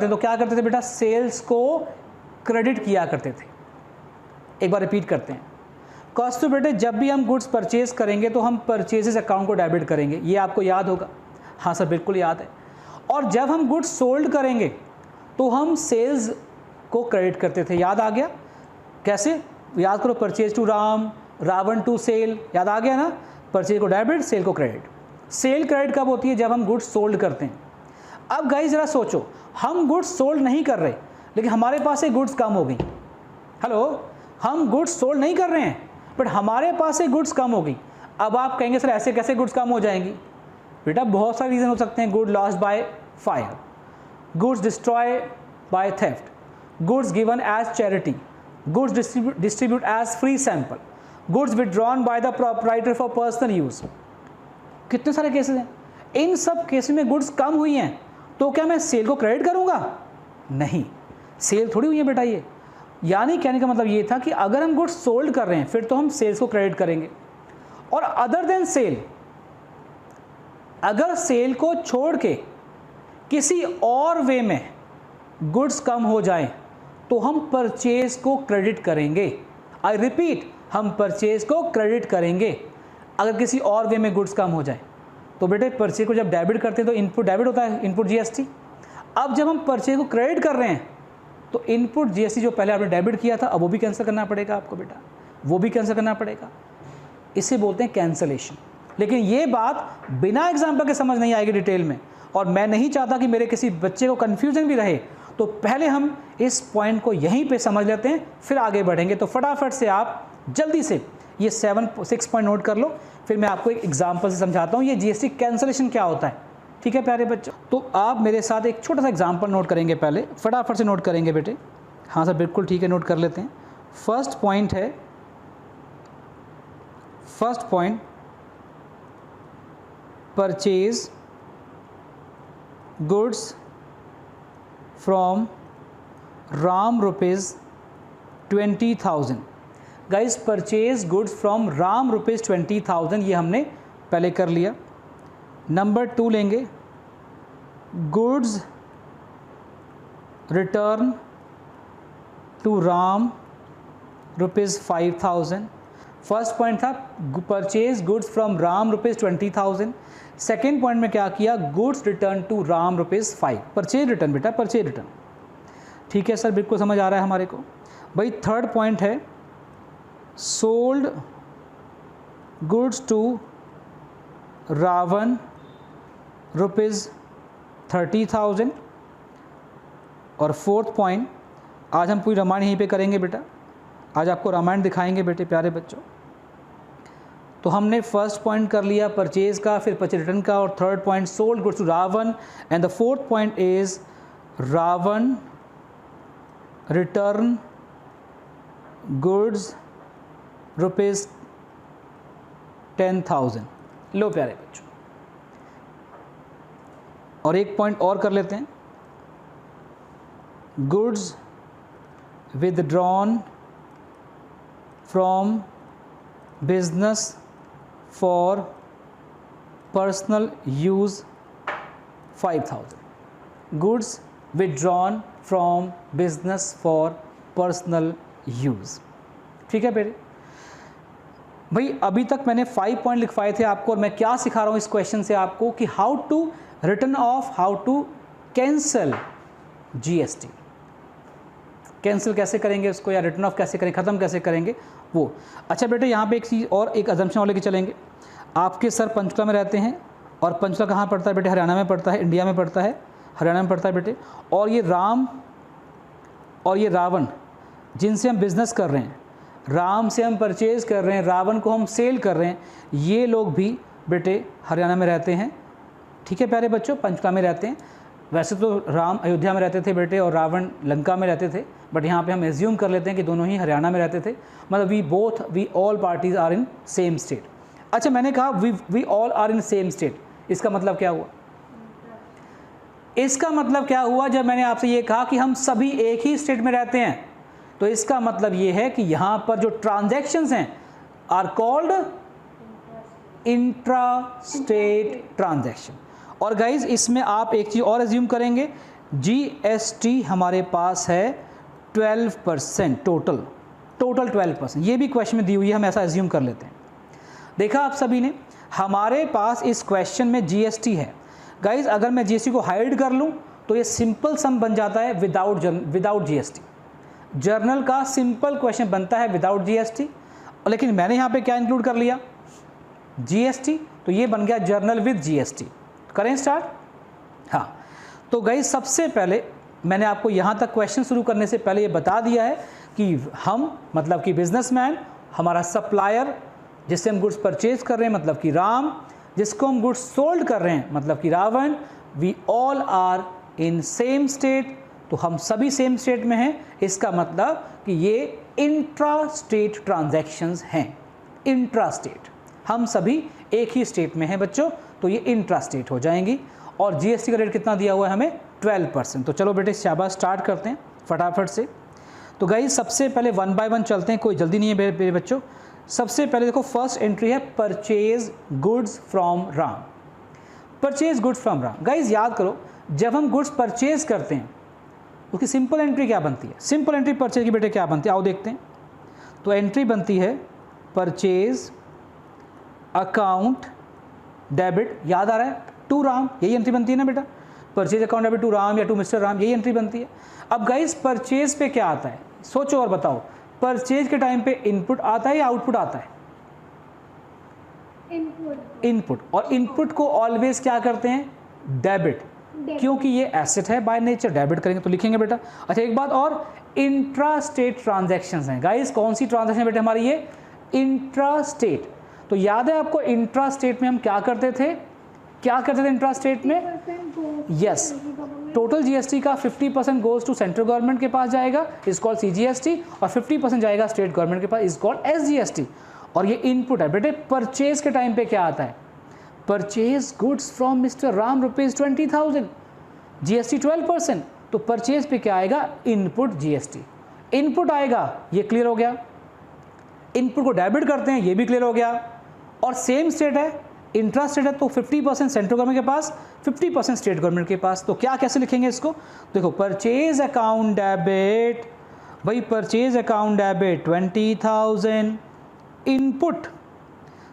तो क्या करते थे बेटा? सेल्स को क्रेडिट किया करते थे। एक बार रिपीट करते हैं। कॉस्ट तो बेटे जब भी हम गुड्स परचेज करेंगे तो हम परचेजेस अकाउंट को डेबिट करेंगे, ये आपको याद होगा। हाँ सर, बिल्कुल याद है। और जब हम गुड्स सोल्ड करेंगे तो हम सेल्स को क्रेडिट करते थे। याद आ गया? कैसे? याद करो, purchase to Ram, Ravan to sale, याद आ गया ना? परचेज को डेबिट, सेल को क्रेडिट। सेल क्रेडिट कब होती है? जब हम गुड्स सोल्ड करते हैं। अब गाइस जरा सोचो, हम गुड्स सोल्ड नहीं कर रहे, लेकिन हमारे पास से गुड्स कम हो गई। हेलो, हम गुड्स सोल्ड नहीं कर रहे हैं, बट हमारे पास से गुड्स कम हो गई। अब आप कहेंगे सर ऐसे कैसे गुड्स कम हो जाएंगी? बेटा बहुत सारे रीज़न हो सकते हैं। Good lost by fire, goods destroy by theft, goods given as charity, goods distribute as free sample, goods withdrawn by the proprietor for personal use. कितने सारे केसेस हैं। इन सब केसेस में गुड्स कम हुई हैं, तो क्या मैं सेल को क्रेडिट करूंगा? नहीं, सेल थोड़ी हुई है बेटा ये। यानी कहने का मतलब ये था कि अगर हम गुड्स सोल्ड कर रहे हैं फिर तो हम सेल्स को क्रेडिट करेंगे। और अदर देन सेल, अगर सेल को छोड़ के किसी और वे में गुड्स कम हो जाएं तो हम परचेज को क्रेडिट करेंगे। आई रिपीट, हम परचेज को क्रेडिट करेंगे। अगर किसी और वे में गुड्स कम हो जाए तो बेटे परचेज को जब डेबिट करते हैं तो इनपुट डेबिट होता है, इनपुट जीएसटी। अब जब हम परचेज को क्रेडिट कर रहे हैं तो इनपुट जीएसटी जो पहले आपने डेबिट किया था अब वो भी कैंसिल करना पड़ेगा आपको बेटा, वो भी कैंसिल करना पड़ेगा। इसे बोलते हैं कैंसलेशन। लेकिन ये बात बिना एग्जाम्पल के समझ नहीं आएगी डिटेल में, और मैं नहीं चाहता कि मेरे किसी बच्चे को कन्फ्यूजन भी रहे, तो पहले हम इस पॉइंट को यहीं पे समझ लेते हैं, फिर आगे बढ़ेंगे। तो फटाफट से आप जल्दी से ये 6 पॉइंट नोट कर लो, फिर मैं आपको एक एग्जाम्पल से समझाता हूँ ये जीएसटी कैंसलेशन क्या होता है। ठीक है प्यारे बच्चों, तो आप मेरे साथ एक छोटा सा एग्जाम्पल नोट करेंगे, पहले फटाफट से नोट करेंगे बेटे। हाँ सर बिल्कुल ठीक है, नोट कर लेते हैं। फर्स्ट पॉइंट है, first point, purchase goods from Ram rupees 20,000। Guys purchase goods from Ram rupees 20,000 ये हमने पहले कर लिया। नंबर 2 लेंगे, goods return to Ram rupees 5,000। First point था purchase goods from Ram rupees 20,000। Second point में क्या किया, goods return to Ram rupees 5। Purchase return बेटा, परचेज रिटर्न। ठीक है सर बिल्कुल समझ आ रहा है हमारे को भाई। Third point is sold goods to Ravan rupees 30,000। और फोर्थ पॉइंट, आज हम पूरी रामायण यहीं पे करेंगे बेटा, आज आपको रामायण दिखाएंगे बेटे प्यारे बच्चों। तो हमने फर्स्ट पॉइंट कर लिया परचेज का, फिर परचेज रिटर्न का, और third point sold goods to Ravan, and the fourth point is Ravan return goods rupees 10,000। लो प्यारे बच्चों, और एक पॉइंट और कर लेते हैं, goods withdrawn from business for personal use 5,000। Goods withdrawn from business for personal use. ठीक है बेटे भाई, अभी तक मैंने 5 पॉइंट लिखवाए थे आपको, और मैं क्या सिखा रहा हूँ इस क्वेश्चन से आपको कि how to return of, how to cancel GST. Cancel कैसे करेंगे उसको, या रिटर्न ऑफ कैसे करेंगे, ख़त्म कैसे करेंगे वो। अच्छा बेटे यहाँ पे एक चीज़ और, एक अजम्पशन और लेके चलेंगे। आपके सर पंचकुला में रहते हैं, और पंचकुला कहाँ पड़ता है बेटे, हरियाणा में पड़ता है, इंडिया में पड़ता है, हरियाणा में पड़ता है बेटे। और ये राम और ये रावण जिनसे हम बिज़नेस कर रहे हैं, राम से हम परचेज़ कर रहे हैं, रावण को हम सेल कर रहे हैं, ये लोग भी बेटे हरियाणा में रहते हैं। ठीक है प्यारे बच्चों, पंचकुला में रहते हैं। वैसे तो राम अयोध्या में रहते थे बेटे और रावण लंका में रहते थे, बट यहाँ पे हम एज्यूम कर लेते हैं कि दोनों ही हरियाणा में रहते थे। मतलब we all parties are in same state. अच्छा मैंने कहा we all are in same state, इसका मतलब क्या हुआ? इसका मतलब क्या हुआ जब मैंने आपसे ये कहा कि हम सभी एक ही स्टेट में रहते हैं, तो इसका मतलब ये है कि यहाँ पर जो ट्रांजैक्शंस हैं are called intra state transaction. और गाइज इसमें आप एक चीज़ और एज्यूम करेंगे, जीएसटी हमारे पास है 12%, टोटल 12%। ये भी क्वेश्चन में दी हुई है, हम ऐसा एज्यूम कर लेते हैं। देखा आप सभी ने, हमारे पास इस क्वेश्चन में जीएसटी है। गाइज अगर मैं जीएसटी को हाइड कर लूँ तो ये सिंपल सम बन जाता है विदाउट जीएसटी। जर्नल का सिंपल क्वेश्चन बनता है विदाउट जीएसटी, लेकिन मैंने यहाँ पे क्या इंक्लूड कर लिया, जीएसटी, तो ये बन गया जर्नल विद जीएसटी। करें स्टार्ट? हाँ, तो गाइज सबसे पहले मैंने आपको यहाँ तक क्वेश्चन शुरू करने से पहले ये बता दिया है कि हम मतलब कि बिजनेसमैन, हमारा सप्लायर जिससे हम गुड्स परचेज कर रहे हैं मतलब कि राम, जिसको हम गुड्स सोल्ड कर रहे हैं मतलब कि Ravan, we all are in same state, तो हम सभी सेम स्टेट में हैं। इसका मतलब कि ये इंट्रा स्टेट ट्रांजैक्शंस हैं। इंट्रा स्टेट, हम सभी एक ही स्टेट में हैं बच्चों, तो ये इंट्रा स्टेट हो जाएंगी। और जीएसटी का रेट कितना दिया हुआ है हमें? 12%। तो चलो बेटे शाबाश, स्टार्ट करते हैं फटाफट से। तो गाइस सबसे पहले 1 बाय 1 चलते हैं, कोई जल्दी नहीं है मेरे बच्चों। सबसे पहले देखो फर्स्ट एंट्री है purchase goods from Ram. Purchase goods from Ram, guys याद करो जब हम गुड्स परचेज करते हैं उसकी सिंपल एंट्री क्या बनती है? सिंपल एंट्री परचेज की बेटे क्या बनती है, आओ देखते हैं। तो एंट्री बनती है परचेज अकाउंट डेबिट, याद आ रहा है, टू राम, यही एंट्री बनती है ना बेटा, purchase account debit to Ram या टू मिस्टर राम, यही एंट्री बनती है। अब गाइस परचेज पे क्या आता है, सोचो और बताओ, परचेज के टाइम पे इनपुट आता है या आउटपुट आता है? इनपुट। और इनपुट को ऑलवेज क्या करते हैं? डेबिट, क्योंकि ये एसेट है, बाय नेचर डेबिट करेंगे तो लिखेंगे बेटा। अच्छा एक बात और, इंट्रा स्टेट ट्रांजैक्शंस हैं गाइस, कौन सी ट्रांजैक्शन बेटे हमारी? ये इंट्रा स्टेट। तो याद है आपको इंट्रा स्टेट में हम क्या करते थे, क्या करते थे इंट्रा स्टेट में? यस, टोटल जीएसटी का 50% गोज टू सेंट्रल गवर्नमेंट के पास जाएगा, इज कॉल्ड सीजीएसटी, और 50% जाएगा स्टेट गवर्नमेंट के पास, इज कॉल्ड एसजीएसटी। और ये इनपुट है बेटे। परचेज के टाइम पे क्या आता है? Purchase goods from mister Ram ₹20,000, GST 12%, तो परचेज पे क्या आएगा? इनपुट जीएसटी, इनपुट आएगा, ये क्लियर हो गया। इनपुट को डेबिट करते हैं, ये भी क्लियर हो गया। और सेम स्टेट है, इंट्रा स्टेट है, तो 50% सेंट्रल गवर्नमेंट के पास, 50% स्टेट गवर्नमेंट के पास। तो क्या कैसे लिखेंगे इसको? देखो परचेज अकाउंट डेबिट, भाई purchase account debit 20,000, input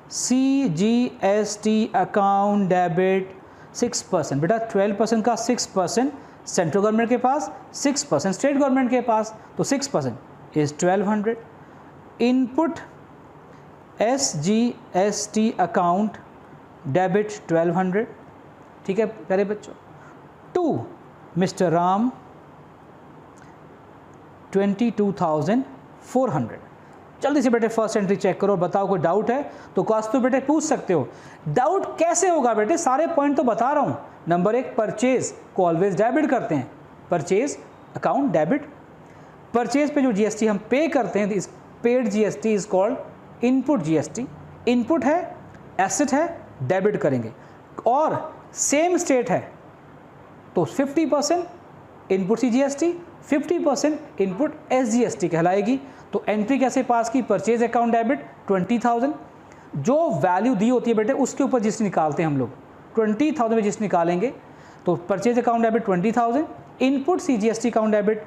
CGST account debit 6%, बेटा 12% का 6% सेंट्रल गवर्नमेंट के पास, 6% स्टेट गवर्नमेंट के पास, तो 6% is 1200। Input SGST account debit 1200, ठीक है प्यारे बच्चों। To mister Ram 22,400। जल्दी से बेटे फर्स्ट एंट्री चेक करो, बताओ कोई डाउट है तो क्लास तो बेटे पूछ सकते हो। डाउट कैसे होगा बेटे, सारे पॉइंट तो बता रहा हूँ। नंबर एक, परचेज को ऑलवेज डेबिट करते हैं, परचेज अकाउंट डेबिट। परचेज पे जो जीएसटी हम पे करते हैं, इस paid GST is called input GST. Input है, एसेट है, डेबिट करेंगे। और सेम स्टेट है तो 50% इनपुट सीजीएसटी, 50% इनपुट एसजीएसटी कहलाएगी। तो एंट्री कैसे पास की? परचेज अकाउंट डेबिट 20,000, जो वैल्यू दी होती है बेटे उसके ऊपर जीएसटी निकालते हैं हम लोग। 20,000 में जीएसटी निकालेंगे तो purchase account debit 20,000, input CGST account debit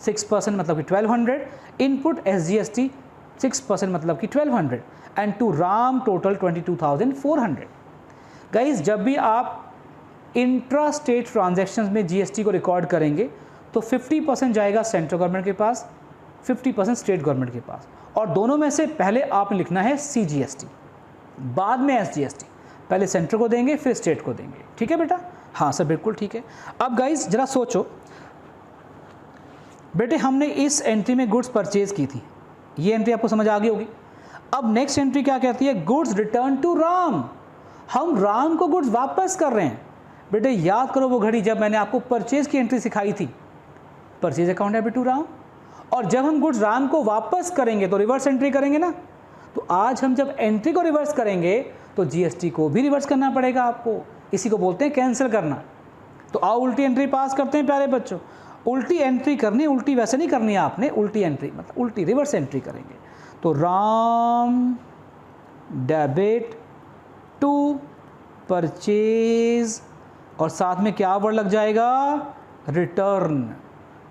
6% मतलब कि 1200, इनपुट एसजीएसटी 6% मतलब कि 1200, and to Ram total 22,400। Guys जब भी आप इंट्रा स्टेट ट्रांजैक्शंस में जीएसटी को रिकॉर्ड करेंगे तो 50% जाएगा सेंट्रल गवर्नमेंट के पास, 50% स्टेट गवर्नमेंट के पास। और दोनों में से पहले आपने लिखना है सीजीएसटी, बाद में एसजीएसटी। पहले सेंट्रल को देंगे फिर स्टेट को देंगे, ठीक है बेटा? हाँ सर बिल्कुल ठीक है। अब गाइज जरा सोचो बेटे, हमने इस एंट्री में गुड्स परचेज की थी, ये एंट्री आपको समझ आ गई होगी। अब नेक्स्ट एंट्री क्या कहती है? Goods return to Ram. हम राम को गुड्स वापस कर रहे हैं। बेटे याद करो वो घड़ी जब मैंने आपको परचेज की एंट्री सिखाई थी, purchase account debit to Ram. और जब हम गुड्स राम को वापस करेंगे तो रिवर्स एंट्री करेंगे ना। तो आज हम जब एंट्री को रिवर्स करेंगे तो जीएसटी को भी रिवर्स करना पड़ेगा आपको, इसी को बोलते हैं कैंसिल करना। तो आओ उल्टी एंट्री पास करते हैं प्यारे बच्चों। उल्टी एंट्री करनी, उल्टी वैसे नहीं करनी है आपने, उल्टी एंट्री मतलब उल्टी रिवर्स एंट्री करेंगे। तो राम डेबिट टू परचेज, और साथ में क्या वर्ड लग जाएगा? रिटर्न।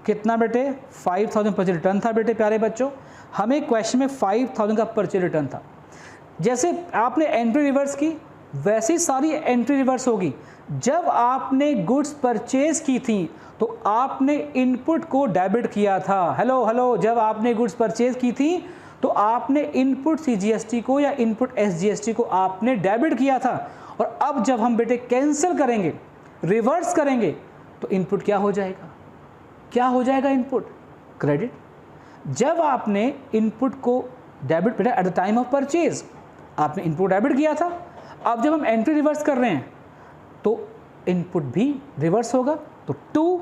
कितना बेटे? 5,000 परचेज रिटर्न था बेटे प्यारे बच्चों। हमें क्वेश्चन में 5,000 का परचेज रिटर्न था। जैसे आपने एंट्री रिवर्स की वैसे ही सारी एंट्री रिवर्स होगी। जब आपने गुड्स परचेज की थी तो आपने इनपुट को डेबिट किया था। हेलो, जब आपने गुड्स परचेज की थी तो आपने इनपुट सीजीएसटी को या इनपुट एसजीएसटी को आपने डेबिट किया था। और अब जब हम बेटे कैंसिल करेंगे, रिवर्स करेंगे, तो इनपुट क्या हो जाएगा? क्या हो जाएगा इनपुट? क्रेडिट। जब आपने इनपुट को डेबिट बेटा eight the time of purchase आपने इनपुट डेबिट किया था, अब जब हम एंट्री रिवर्स कर रहे हैं तो इनपुट भी रिवर्स होगा। तो to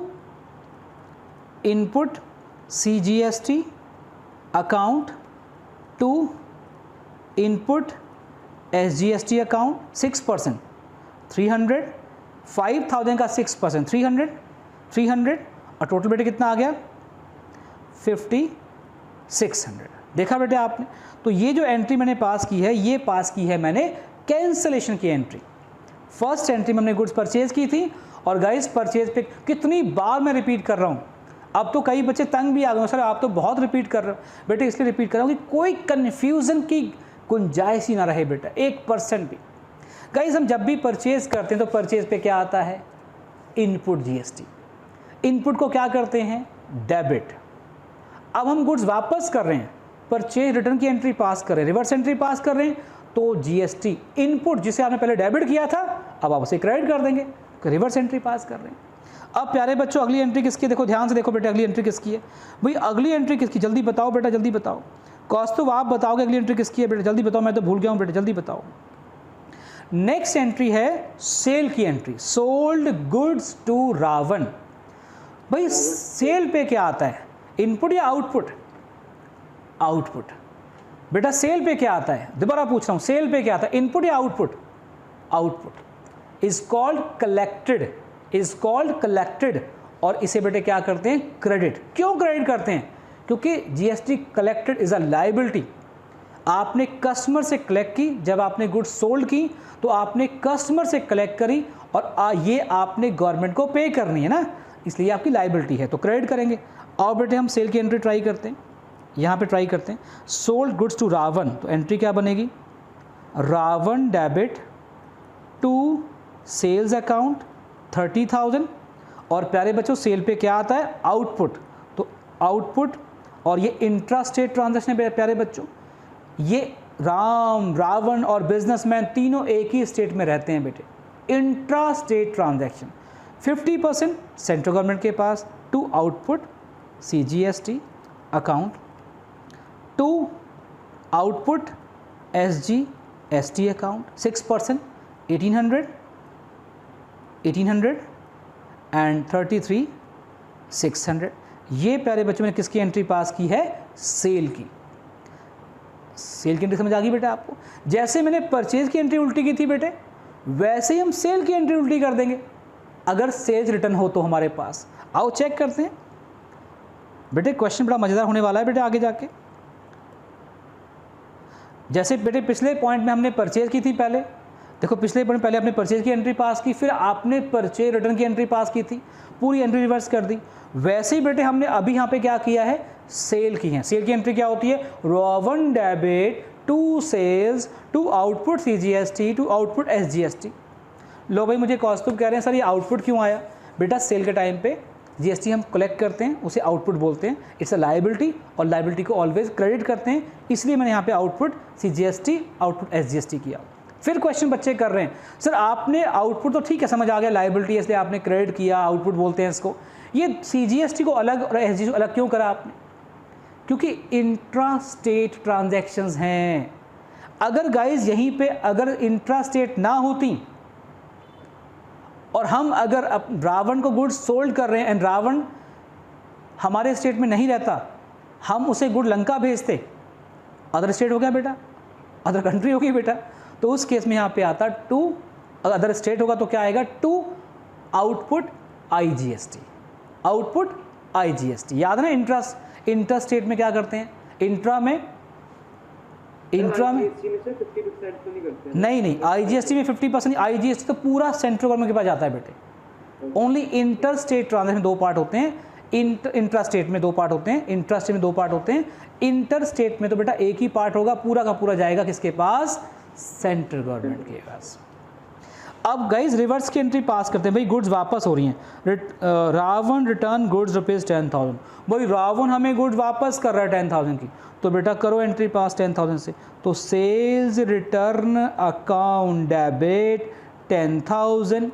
input CGST account to input SGST account 6%, 300, 5,000 का 6%, 300 और टोटल बेटे कितना आ गया? 5,600। देखा बेटे आपने? तो ये जो एंट्री मैंने पास की है, ये पास की है मैंने कैंसलेशन की एंट्री। फर्स्ट एंट्री में हमने गुड्स परचेज की थी। और गाइस परचेज पे कितनी बार मैं रिपीट कर रहा हूँ, अब तो कई बच्चे तंग भी आ गए, सर आप तो बहुत रिपीट कर रहे हो। बेटे इसलिए रिपीट कर रहा हूँ कि कोई कन्फ्यूज़न की गुंजाइश ही ना रहे बेटा, 1% भी। गाइस हम जब भी परचेज करते हैं तो परचेज पे क्या आता है, इनपुट जीएसटी। इनपुट को क्या करते हैं, डेबिट। अब हम गुड्स वापस कर रहे हैं, परचेज रिटर्न की एंट्री पास कर रहे हैं, रिवर्स एंट्री पास कर रहे हैं, तो जीएसटी इनपुट जिसे आपने पहले डेबिट किया था अब आप उसे क्रेडिट कर देंगे, रिवर्स एंट्री पास कर रहे हैं। अब प्यारे बच्चों अगली एंट्री किसकी है, देखो ध्यान से देखो बेटा, अगली एंट्री किसकी है भाई, अगली एंट्री किसकी, जल्दी बताओ बेटा, जल्दी बताओ। कौस्तुभ आप बताओगे अगली एंट्री किसकी है बेटा, जल्दी बताओ, मैं तो भूल गया हूँ बेटा, जल्दी बताओ। नेक्स्ट एंट्री है सेल की entry, sold goods to Ravan. भाई सेल पे क्या आता है, इनपुट या आउटपुट, आउटपुट। बेटा सेल पे क्या आता है, दोबारा पूछ रहा हूं, सेल पे क्या आता है, इनपुट या output, output. Is called collected, is called collected. और इसे बेटे क्या करते हैं, क्रेडिट। क्यों क्रेडिट करते हैं, क्योंकि GST collected is a liability. आपने कस्टमर से कलेक्ट की, जब आपने गुड्स सोल्ड की तो आपने कस्टमर से कलेक्ट करी और ये आपने गवर्नमेंट को पे करनी है ना, इसलिए आपकी लायबिलिटी है, तो क्रेडिट करेंगे। और बेटे हम सेल की एंट्री ट्राई करते हैं, यहाँ पे ट्राई करते हैं, सोल्ड गुड्स टू रावण, तो एंट्री क्या बनेगी, Ravan debit to sales account 30,000। और प्यारे बच्चों सेल पे क्या आता है, आउटपुट, तो आउटपुट। और ये इंट्रा स्टेट ट्रांजैक्शन है प्यारे बच्चों, ये रावण और बिजनेसमैन तीनों एक ही स्टेट में रहते हैं बेटे, intra state transaction. 50% central government के पास, to output CGST account, to output SGST account 6%, 1800 and 33 600। ये प्यारे बच्चों मैंने किसकी एंट्री पास की है, सेल की। सेल की एंट्री समझ आ गई बेटा आपको। जैसे मैंने परचेज की एंट्री उल्टी की थी बेटे, वैसे ही हम सेल की एंट्री उल्टी कर देंगे अगर सेल्स रिटर्न हो तो हमारे पास। आओ चेक करते हैं बेटे, क्वेश्चन बड़ा मजेदार होने वाला है बेटे आगे जाके। जैसे बेटे पिछले पॉइंट में हमने परचेज की थी, पहले देखो पिछले पॉइंट पहले आपने परचेज की एंट्री पास की, फिर आपने परचेज रिटर्न की एंट्री पास की थी, पूरी एंट्री रिवर्स कर दी। वैसे ही बेटे हमने अभी यहाँ पे क्या किया है, सेल की है। सेल की एंट्री क्या होती है, Ravan debit to sales to output CGST to output SGST। लो भाई मुझे कौस्तुभ कह रहे हैं सर ये आउटपुट क्यों आया, बेटा सेल के टाइम पे जीएसटी हम कलेक्ट करते हैं, उसे आउटपुट बोलते हैं, इट्स अ लायबिलिटी, और लायबिलिटी को ऑलवेज क्रेडिट करते हैं, इसलिए मैंने यहाँ पे आउटपुट CGST आउटपुट SGST किया। फिर क्वेश्चन बच्चे कर रहे हैं सर आपने आउटपुट तो ठीक है समझ आ गया, लायबिलिटी इसलिए आपने क्रेडिट किया, आउटपुट बोलते हैं इसको, ये CGST को अलग और SGST को अलग क्यों करा आपने, क्योंकि इंट्रा स्टेट ट्रांजैक्शंस हैं। अगर गाइज यहीं पे अगर इंट्रा स्टेट ना होती और हम अगर रावण को गुड्स सोल्ड कर रहे हैं एंड रावण हमारे स्टेट में नहीं रहता, हम उसे गुड लंका भेजते, अदर स्टेट हो गया बेटा, अदर कंट्री होगी बेटा, तो उस केस में यहाँ पे आता टू, अदर स्टेट होगा तो क्या आएगा, to output IGST, output IGST। याद है ना, इंट्रा स्टेट में क्या करते हैं, इंट्रा में 50% तो नहीं करते हैं। नहीं IGST में 50% नहीं, IGST तो पूरा सेंट्रल गवर्नमेंट के पास जाता है बेटे। ओनली इंटर स्टेट ट्रांजैक्शन दो पार्ट होते हैं, इंट्रा स्टेट में दो पार्ट होते हैं, इंट्रा स्टेट में दो पार्ट होते हैं, इंटर स्टेट में तो बेटा एक ही पार्ट होगा, पूरा का पूरा जाएगा किसके पास, सेंट्रल गवर्नमेंट के पास। अब गाइज रिवर्स की एंट्री पास करते हैं, भाई गुड्स वापस हो रही हैं, रावण रिटर्न गुड्स ₹10,000। भाई रावण हमें गुड्स वापस कर रहा है 10,000 की, तो बेटा करो एंट्री पास 10,000 से, तो सेल्स रिटर्न अकाउंट डेबिट 10,000।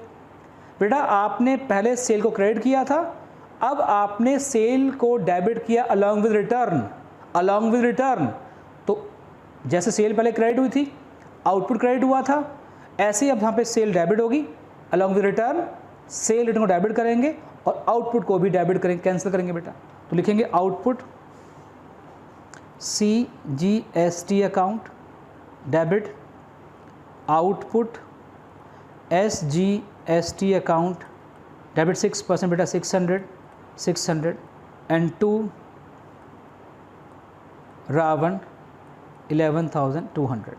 बेटा आपने पहले सेल को क्रेडिट किया था, अब आपने सेल को डेबिट किया along with return, along with return. तो जैसे सेल पहले क्रेडिट हुई थी, आउटपुट क्रेडिट हुआ था, ऐसे ही अब यहाँ पे सेल डेबिट होगी along with return, cell return को डेबिट करेंगे और आउटपुट को भी डेबिट करेंगे, कैंसिल करेंगे बेटा, तो लिखेंगे output CGST account debit, output SGST account debit 6% बेटा 600 एंड टू रावण 11,200।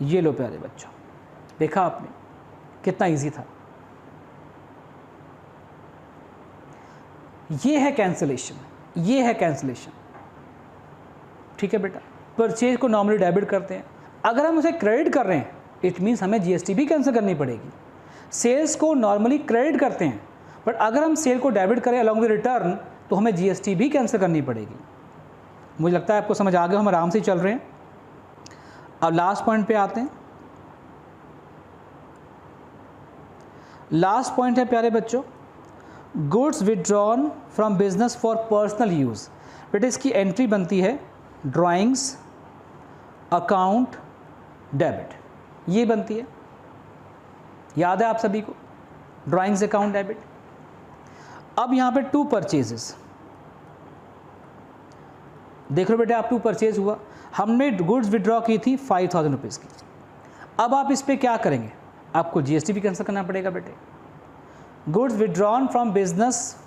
ये लो प्यारे बच्चों, देखा आपने कितना इजी था। ये है कैंसिलेशन, ये है कैंसिलेशन, ठीक है बेटा। परचेज को नॉर्मली डेबिट करते हैं, अगर हम उसे क्रेडिट कर रहे हैं इट मीन्स हमें जीएसटी भी कैंसिल करनी पड़ेगी। सेल्स को नॉर्मली क्रेडिट करते हैं, बट अगर हम सेल को डेबिट करें अलॉन्ग विद रिटर्न तो हमें जीएसटी भी कैंसिल करनी पड़ेगी। मुझे लगता है आपको समझ आ गया, हम आराम से चल रहे हैं। अब लास्ट पॉइंट पे आते हैं। लास्ट पॉइंट है प्यारे बच्चों, goods withdrawn from business for personal use. बेटा इसकी एंट्री बनती है ड्राइंग्स अकाउंट डेबिट, ये बनती है, याद है आप सभी को, ड्राइंग्स अकाउंट डेबिट। अब यहाँ पे 2 परचेजेस, देख लो बेटा आप 2 परचेज हुआ, हमने गुड्स विड्रॉ की थी 5000 रुपीज़ की। अब आप इस पे क्या करेंगे, आपको जीएसटी भी कैंसिल करना पड़ेगा बेटे। गुड्स विड्रॉन फ्रॉम बिजनेस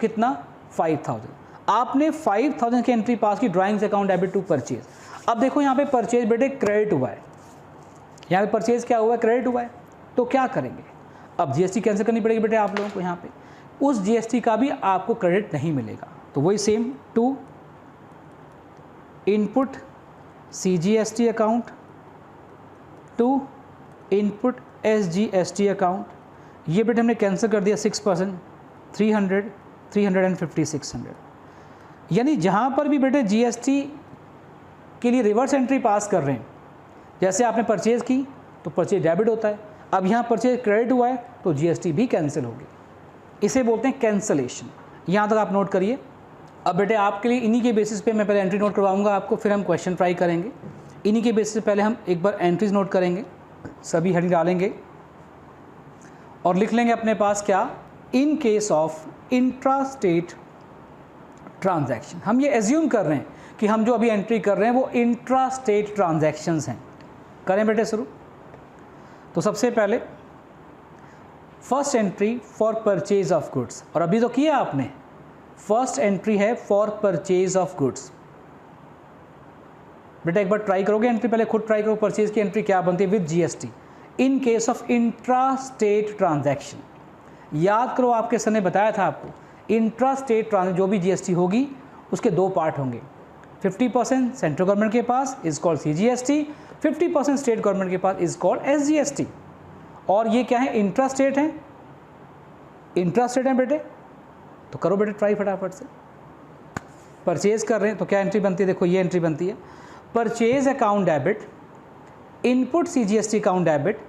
कितना 5000, आपने 5000 की एंट्री पास की, drawings account debit to purchase. अब देखो यहाँ पे परचेज बेटे क्रेडिट हुआ है, यहाँ पे परचेज क्या हुआ है, क्रेडिट हुआ है, तो क्या करेंगे, अब जीएसटी कैंसिल करनी पड़ेगी बेटे आप लोगों को। यहाँ पे उस जीएसटी का भी आपको क्रेडिट नहीं मिलेगा, तो वही same to input CGST account to input SGST account, ये बेटे हमने कैंसिल कर दिया 6%, 300, 350, 600। यानी जहाँ पर भी बेटे जीएसटी के लिए रिवर्स एंट्री पास कर रहे हैं, जैसे आपने परचेज की तो परचेज डेबिट होता है, अब यहाँ परचेज क्रेडिट हुआ है तो जीएसटी भी कैंसिल होगी, इसे बोलते हैं कैंसलेशन। यहाँ तक आप नोट करिए। अब बेटे आपके लिए इन्हीं के बेसिस पे मैं पहले एंट्री नोट करवाऊंगा आपको, फिर हम क्वेश्चन ट्राई करेंगे। इन्हीं के बेसिस पे पहले हम एक बार एंट्रीज नोट करेंगे, सभी हेडिंग डालेंगे और लिख लेंगे अपने पास क्या, इन case of intra state transaction. हम ये एज्यूम कर रहे हैं कि हम जो अभी एंट्री कर रहे हैं वो इंट्रा स्टेट ट्रांजैक्शंस हैं। करें बेटे शुरू। तो सबसे पहले first entry for purchase of goods, और अभी तो किया आपने, फर्स्ट एंट्री है फॉर परचेज ऑफ गुड्स। बेटा एक बार ट्राई करोगे एंट्री, पहले खुद ट्राई करो, परचेज की एंट्री क्या बनती है with GST in case of intra state transaction. याद करो आपके सर ने बताया था आपको, इंट्रा स्टेट ट्रांजैक्शन जो भी जीएसटी होगी उसके 2 पार्ट होंगे, 50% सेंट्रल गवर्नमेंट के पास is called CGST, 50% state government के पास इज कॉल्ड एसजीएसटी। और ये क्या है, इंट्रा स्टेट है, इंट्रा स्टेट है बेटे, तो करो बेटे ट्राई फटाफट से। परचेज कर रहे हैं तो क्या एंट्री बनती है, देखो ये एंट्री बनती है, purchase account debit, input CGST account debit,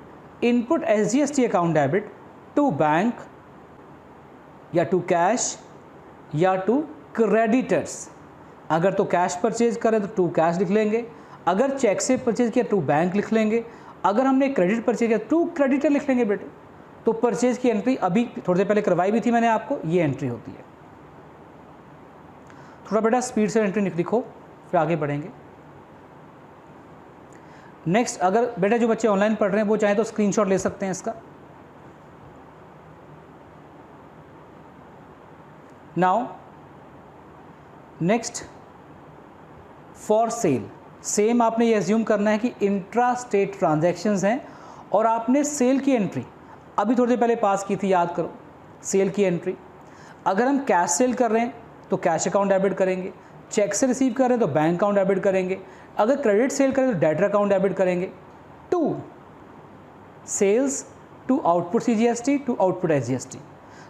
input SGST account debit to bank या टू कैश या टू क्रेडिटर्स। अगर तो कैश परचेज करें तो टू कैश लिख लेंगे, अगर चेक से परचेज किया टू बैंक लिख लेंगे, अगर हमने क्रेडिट परचेज किया टू क्रेडिटर लिख लेंगे बेटे। तो परचेज की एंट्री अभी थोड़ी देर पहले करवाई भी थी मैंने आपको, ये एंट्री होती है। थोड़ा बेटा स्पीड से एंट्री लिखो फिर आगे बढ़ेंगे। नेक्स्ट, अगर बेटा जो बच्चे ऑनलाइन पढ़ रहे हैं वो चाहे तो स्क्रीनशॉट ले सकते हैं इसका। Now next for sale, same आपने ये एज्यूम करना है कि इंट्रा स्टेट ट्रांजैक्शंस हैं और आपने सेल की एंट्री अभी थोड़ी देर पहले पास की थी, याद करो सेल की एंट्री। अगर हम कैश सेल कर रहे हैं तो कैश अकाउंट डेबिट करेंगे, चेक से रिसीव कर रहे हैं तो बैंक अकाउंट डेबिट करेंगे, अगर क्रेडिट सेल करें तो डेटर अकाउंट डेबिट करेंगे। To sales to output CGST to output SGST,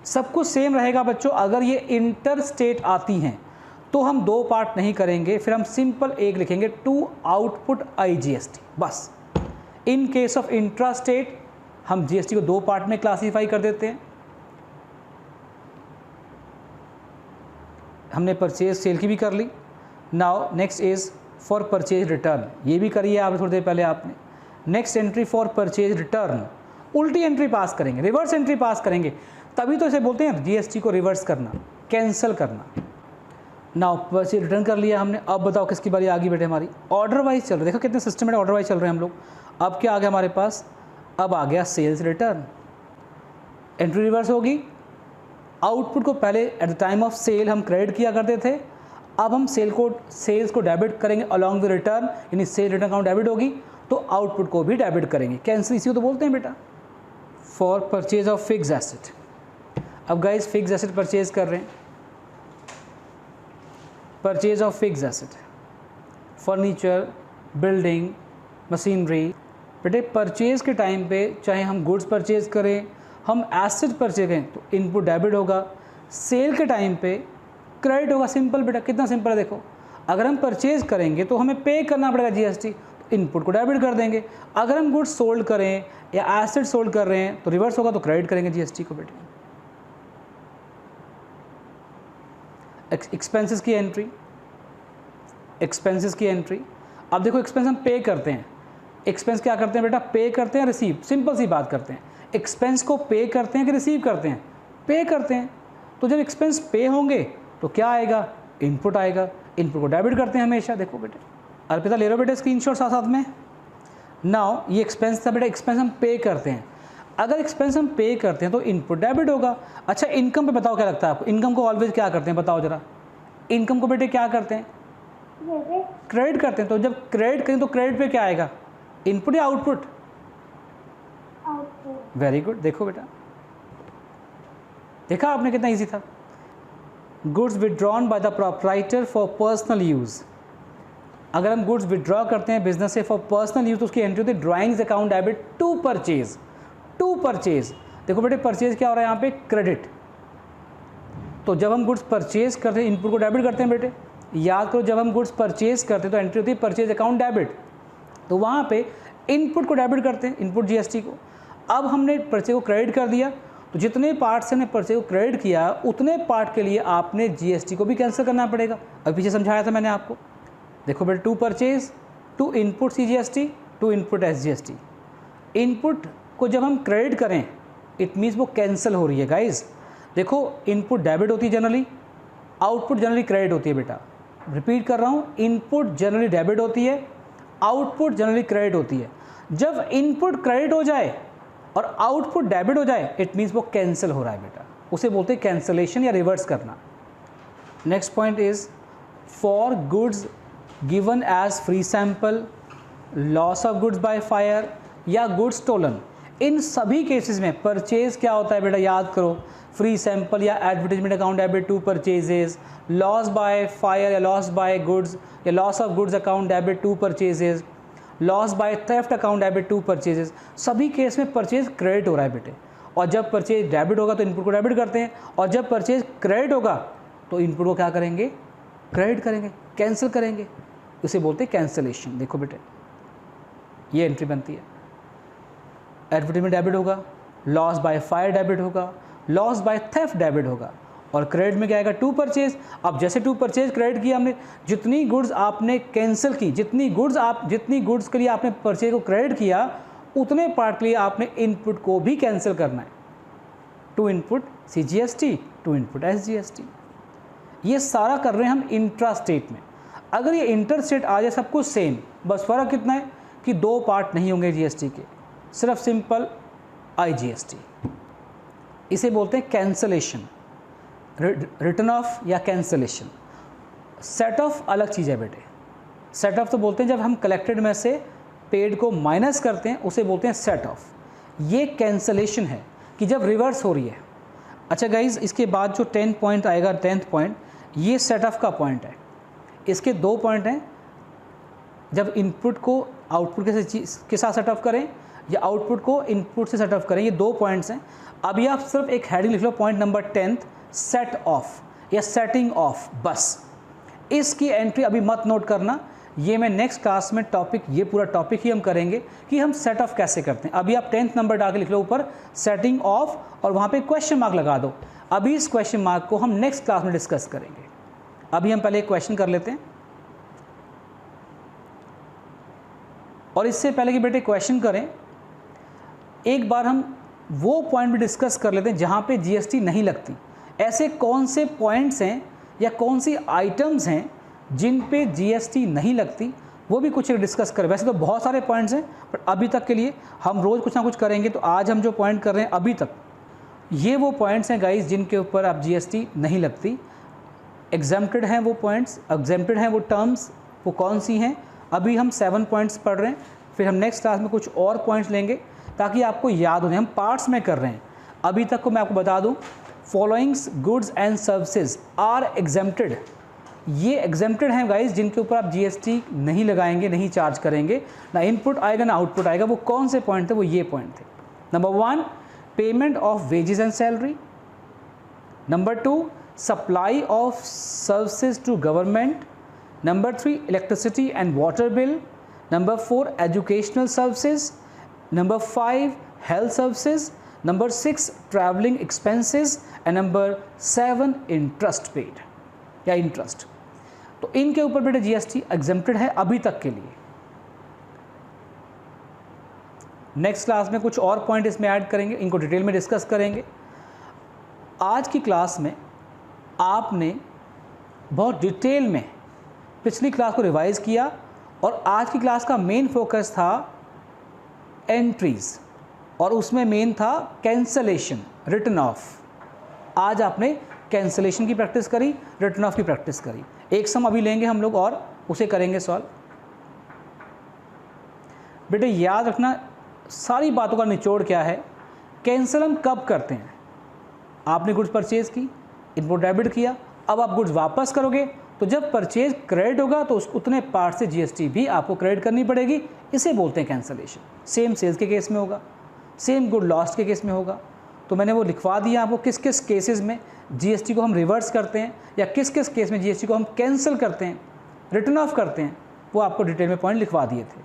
सब कुछ सेम रहेगा बच्चों। अगर ये इंटर स्टेट आती हैं तो हम 2 पार्ट नहीं करेंगे, फिर हम सिंपल एक लिखेंगे टू आउटपुट आईजीएसटी बस। इन केस ऑफ इंट्रा स्टेट हम जीएसटी को 2 पार्ट में क्लासीफाई कर देते हैं। हमने परचेज सेल की भी कर ली। Now next is for purchase return, ये भी करिए आप थोड़ी देर पहले आपने। Next entry for purchase return, उल्टी एंट्री पास करेंगे, रिवर्स एंट्री पास करेंगे, तभी तो इसे बोलते हैं जीएसटी को रिवर्स करना, कैंसिल करना। नाउ परचेज रिटर्न कर लिया हमने, अब बताओ किसकी बारी आ गई बेटे हमारी, ऑर्डर वाइज चल रहे, देखो कितने सिस्टमेटिक ऑर्डर वाइज चल रहे हैं हम लोग। अब क्या आ गया हमारे पास, अब आ गया सेल्स रिटर्न, एंट्री रिवर्स होगी। आउटपुट को पहले at the time of sale हम क्रेडिट किया करते थे, अब हम सेल्स को डेबिट करेंगे अलॉन्ग द रिटर्न, यानी सेल रिटर्न अकाउंट डेबिट होगी तो आउटपुट को भी डेबिट करेंगे, कैंसिल इसी को तो बोलते हैं बेटा। For purchase of fix asset, अब गाइस फिक्स एसेट परचेज कर रहे हैं, purchase of fix asset, furniture, building, machinery. बेटे परचेज के टाइम पे चाहे हम गुड्स परचेज करें, हम एसेट परचेज करें तो इनपुट डेबिट होगा, सेल के टाइम पे क्रेडिट होगा। सिंपल बेटा, कितना सिंपल है देखो। अगर हम परचेज करेंगे तो हमें पे करना पड़ेगा जीएसटी, तो इनपुट को डेबिट कर देंगे। अगर हम गुड्स सोल्ड करें या एसेट सोल्ड कर रहे हैं तो रिवर्स होगा, तो क्रेडिट करेंगे जीएसटी को बेटे। एक्सपेंसेस की एंट्री, एक्सपेंसेस की एंट्री। अब देखो एक्सपेंस हम पे करते हैं, एक्सपेंस क्या करते हैं बेटा, पे करते हैं, रिसीव। सिंपल सी बात करते हैं, एक्सपेंस को पे करते हैं कि रिसीव करते हैं, पे करते हैं। तो जब एक्सपेंस पे होंगे तो क्या आएगा, इनपुट आएगा, इनपुट को डेबिट करते हैं हमेशा। देखो बेटे, अर्पिता ले लो बेटे स्क्रीनशॉट साथ साथ में। नाउ ये एक्सपेंस था बेटा, एक्सपेंस हम पे करते हैं। अगर एक्सपेंस हम पे करते हैं तो इनपुट डेबिट होगा। अच्छा इनकम पे बताओ क्या लगता है आपको, इनकम को ऑलवेज क्या करते हैं बताओ जरा, इनकम को बेटे क्या करते हैं, क्रेडिट करते हैं। तो जब क्रेडिट करें तो क्रेडिट पे क्या आएगा, इनपुट या आउटपुट, वेरी गुड। देखो बेटा, देखा आपने कितना इजी था। Goods withdrawn bye the proprietor for personal use. अगर हम गुड्स विड्रॉ करते हैं बिजनेस से फॉर पर्सनल यूज तो उसकी एंट्री होती है drawings account debit to purchase, to purchase. देखो बेटे परचेज क्या हो रहा है यहाँ पे, क्रेडिट। तो जब हम गुड्स परचेज करते हैं इनपुट को डेबिट करते हैं बेटे, याद करो जब हम गुड्स परचेज करते हैं तो एंट्री होती है परचेज अकाउंट डेबिट, तो वहाँ पे इनपुट को डेबिट करते हैं, इनपुट जीएसटी को। अब हमने परचेज को क्रेडिट कर दिया, तो जितने पार्ट से हमने परचेज को क्रेडिट किया उतने पार्ट के लिए आपने जीएसटी को भी कैंसिल करना पड़ेगा। अभी पीछे समझाया था मैंने आपको। देखो बेटे, to purchase, to input CGST, to input SGST. Input को जब हम क्रेडिट करें इट मीन्स वो कैंसिल हो रही है गाइज। देखो इनपुट डेबिट होती है जनरली, आउटपुट जनरली क्रेडिट होती है बेटा। रिपीट कर रहा हूँ, इनपुट जनरली डेबिट होती है, आउटपुट जनरली क्रेडिट होती है। जब इनपुट क्रेडिट हो जाए और आउटपुट डेबिट हो जाए इट मीन्स वो कैंसिल हो रहा है बेटा, उसे बोलते हैं कैंसिलेशन या रिवर्स करना। Next point is for goods given as free sample, loss of goods by fire या गुड्स स्टोलन। इन सभी केसेस में परचेज क्या होता है बेटा, याद करो, फ्री सैंपल या advertisement account debit to purchases, loss by fire या लॉस बाय गुड्स या loss of goods account debit to purchases, loss by theft account debit to purchases. सभी केस में परचेज क्रेडिट हो रहा है बेटे, और जब परचेज डेबिट होगा तो इनपुट को डेबिट करते हैं, और जब परचेज क्रेडिट होगा तो इनपुट को क्या करेंगे, क्रेडिट करेंगे, कैंसिल करेंगे, उसे बोलते हैं कैंसिलेशन। देखो बेटे ये एंट्री बनती है, एडवर्टाइजमेंट डेबिट होगा, लॉस बाय फायर डेबिट होगा, लॉस बाय थेफ्ट डेबिट होगा, और क्रेडिट में क्या आएगा, टू परचेज। अब जैसे टू परचेज क्रेडिट किया हमने, जितनी गुड्स आपने कैंसिल की, जितनी गुड्स के लिए आपने परचेज को क्रेडिट किया उतने पार्ट के लिए आपने इनपुट को भी कैंसिल करना है। To input CGST, to input SGST. ये सारा कर रहे हैं हम इंट्रा स्टेट में। अगर ये इंटर स्टेट आ जाए सब कुछ सेम, बस फ़र्क कितना है कि दो पार्ट नहीं होंगे जीएसटी के, सिर्फ सिंपल आईजीएसटी। इसे बोलते हैं कैंसलेशन, रिटर्न ऑफ या कैंसलेशन। सेट ऑफ अलग चीज़ है बेटे। सेट ऑफ तो बोलते हैं जब हम कलेक्टेड में से पेड को माइनस करते हैं उसे बोलते हैं सेट ऑफ। ये कैंसलेशन है कि जब रिवर्स हो रही है। अच्छा गाइज, इसके बाद जो 10 पॉइंट आएगा, 10th पॉइंट, ये सेट ऑफ का पॉइंट है। इसके दो पॉइंट हैं, जब इनपुट को आउटपुट के साथ सेट ऑफ करें या आउटपुट को इनपुट से सेट ऑफ करें, ये दो पॉइंट्स हैं। अभी आप सिर्फ एक हेडिंग लिख लो, point number 10th, set off या सेटिंग ऑफ, बस। इसकी एंट्री अभी मत नोट करना, ये मैं नेक्स्ट क्लास में टॉपिक, ये पूरा टॉपिक ही हम करेंगे कि हम सेट ऑफ कैसे करते हैं। अभी आप 10th नंबर डाल के लिख लो ऊपर सेटिंग ऑफ, और वहाँ पे क्वेश्चन मार्क लगा दो। अभी इस क्वेश्चन मार्क को हम नेक्स्ट क्लास में डिस्कस करेंगे। अभी हम पहले एक क्वेश्चन कर लेते हैं, और इससे पहले कि बेटे क्वेश्चन करें, एक बार हम वो पॉइंट भी डिस्कस कर लेते हैं जहाँ पे जीएसटी नहीं लगती। ऐसे कौन से पॉइंट्स हैं या कौन सी आइटम्स हैं जिन पे जीएसटी नहीं लगती, वो भी कुछ डिस्कस करें। वैसे तो बहुत सारे पॉइंट्स हैं, बट अभी तक के लिए हम रोज़ कुछ ना कुछ करेंगे। तो आज हम जो पॉइंट कर रहे हैं अभी तक, ये वो पॉइंट्स हैं गाइस जिनके ऊपर अब जीएसटी नहीं लगती। एग्जेम्प्टेड हैं वो पॉइंट्स, एग्जेम्प्टेड हैं वो टर्म्स, वो कौन सी हैं। अभी हम 7 पॉइंट्स पढ़ रहे हैं, फिर हम नेक्स्ट क्लास में कुछ और पॉइंट्स लेंगे ताकि आपको याद हो जाए। हम पार्ट्स में कर रहे हैं। अभी तक को मैं आपको बता दूं, followings goods and services are exempted. ये एग्जेम्प्टेड हैं गाइस, जिनके ऊपर आप जीएसटी नहीं लगाएंगे, नहीं चार्ज करेंगे, ना इनपुट आएगा ना आउटपुट आएगा। वो कौन से पॉइंट थे? वो ये पॉइंट थे। Number 1 payment of wages and salary, number 2 supply of services to government, number 3 electricity and water bill, number 4 educational services, number 5 health services, number 6 travelling expenses and number 7 interest paid या interest. तो इनके ऊपर बेटे GST exempted है अभी तक के लिए। नेक्स्ट क्लास में कुछ और पॉइंट इसमें ऐड करेंगे, इनको डिटेल में डिस्कस करेंगे। आज की क्लास में आपने बहुत डिटेल में पिछली क्लास को रिवाइज किया और आज की क्लास का मेन फोकस था एंट्रीज और उसमें मेन था कैंसलेशन, रिटर्न ऑफ। आज आपने कैंसलेशन की प्रैक्टिस करी, रिटर्न ऑफ की प्रैक्टिस करी। एक सम अभी लेंगे हम लोग और उसे करेंगे सॉल्व। बेटे याद रखना सारी बातों का निचोड़ क्या है। कैंसिल हम कब करते हैं? आपने गुड्स परचेज की, इनपुट डेबिट किया, अब आप गुड्स वापस करोगे तो जब परचेज क्रेडिट होगा तो उस उतने पार्ट से जीएसटी भी आपको क्रेडिट करनी पड़ेगी। इसे बोलते हैं कैंसलेशन। सेम सेल्स के केस में होगा, सेम गुड लॉस्ट के केस में होगा। तो मैंने वो लिखवा दिया आपको किस किस केसेस में जीएसटी को हम रिवर्स करते हैं या किस किस केस में जीएसटी को हम कैंसिल करते हैं, रिटर्न ऑफ करते हैं, वो आपको डिटेल में पॉइंट लिखवा दिए थे।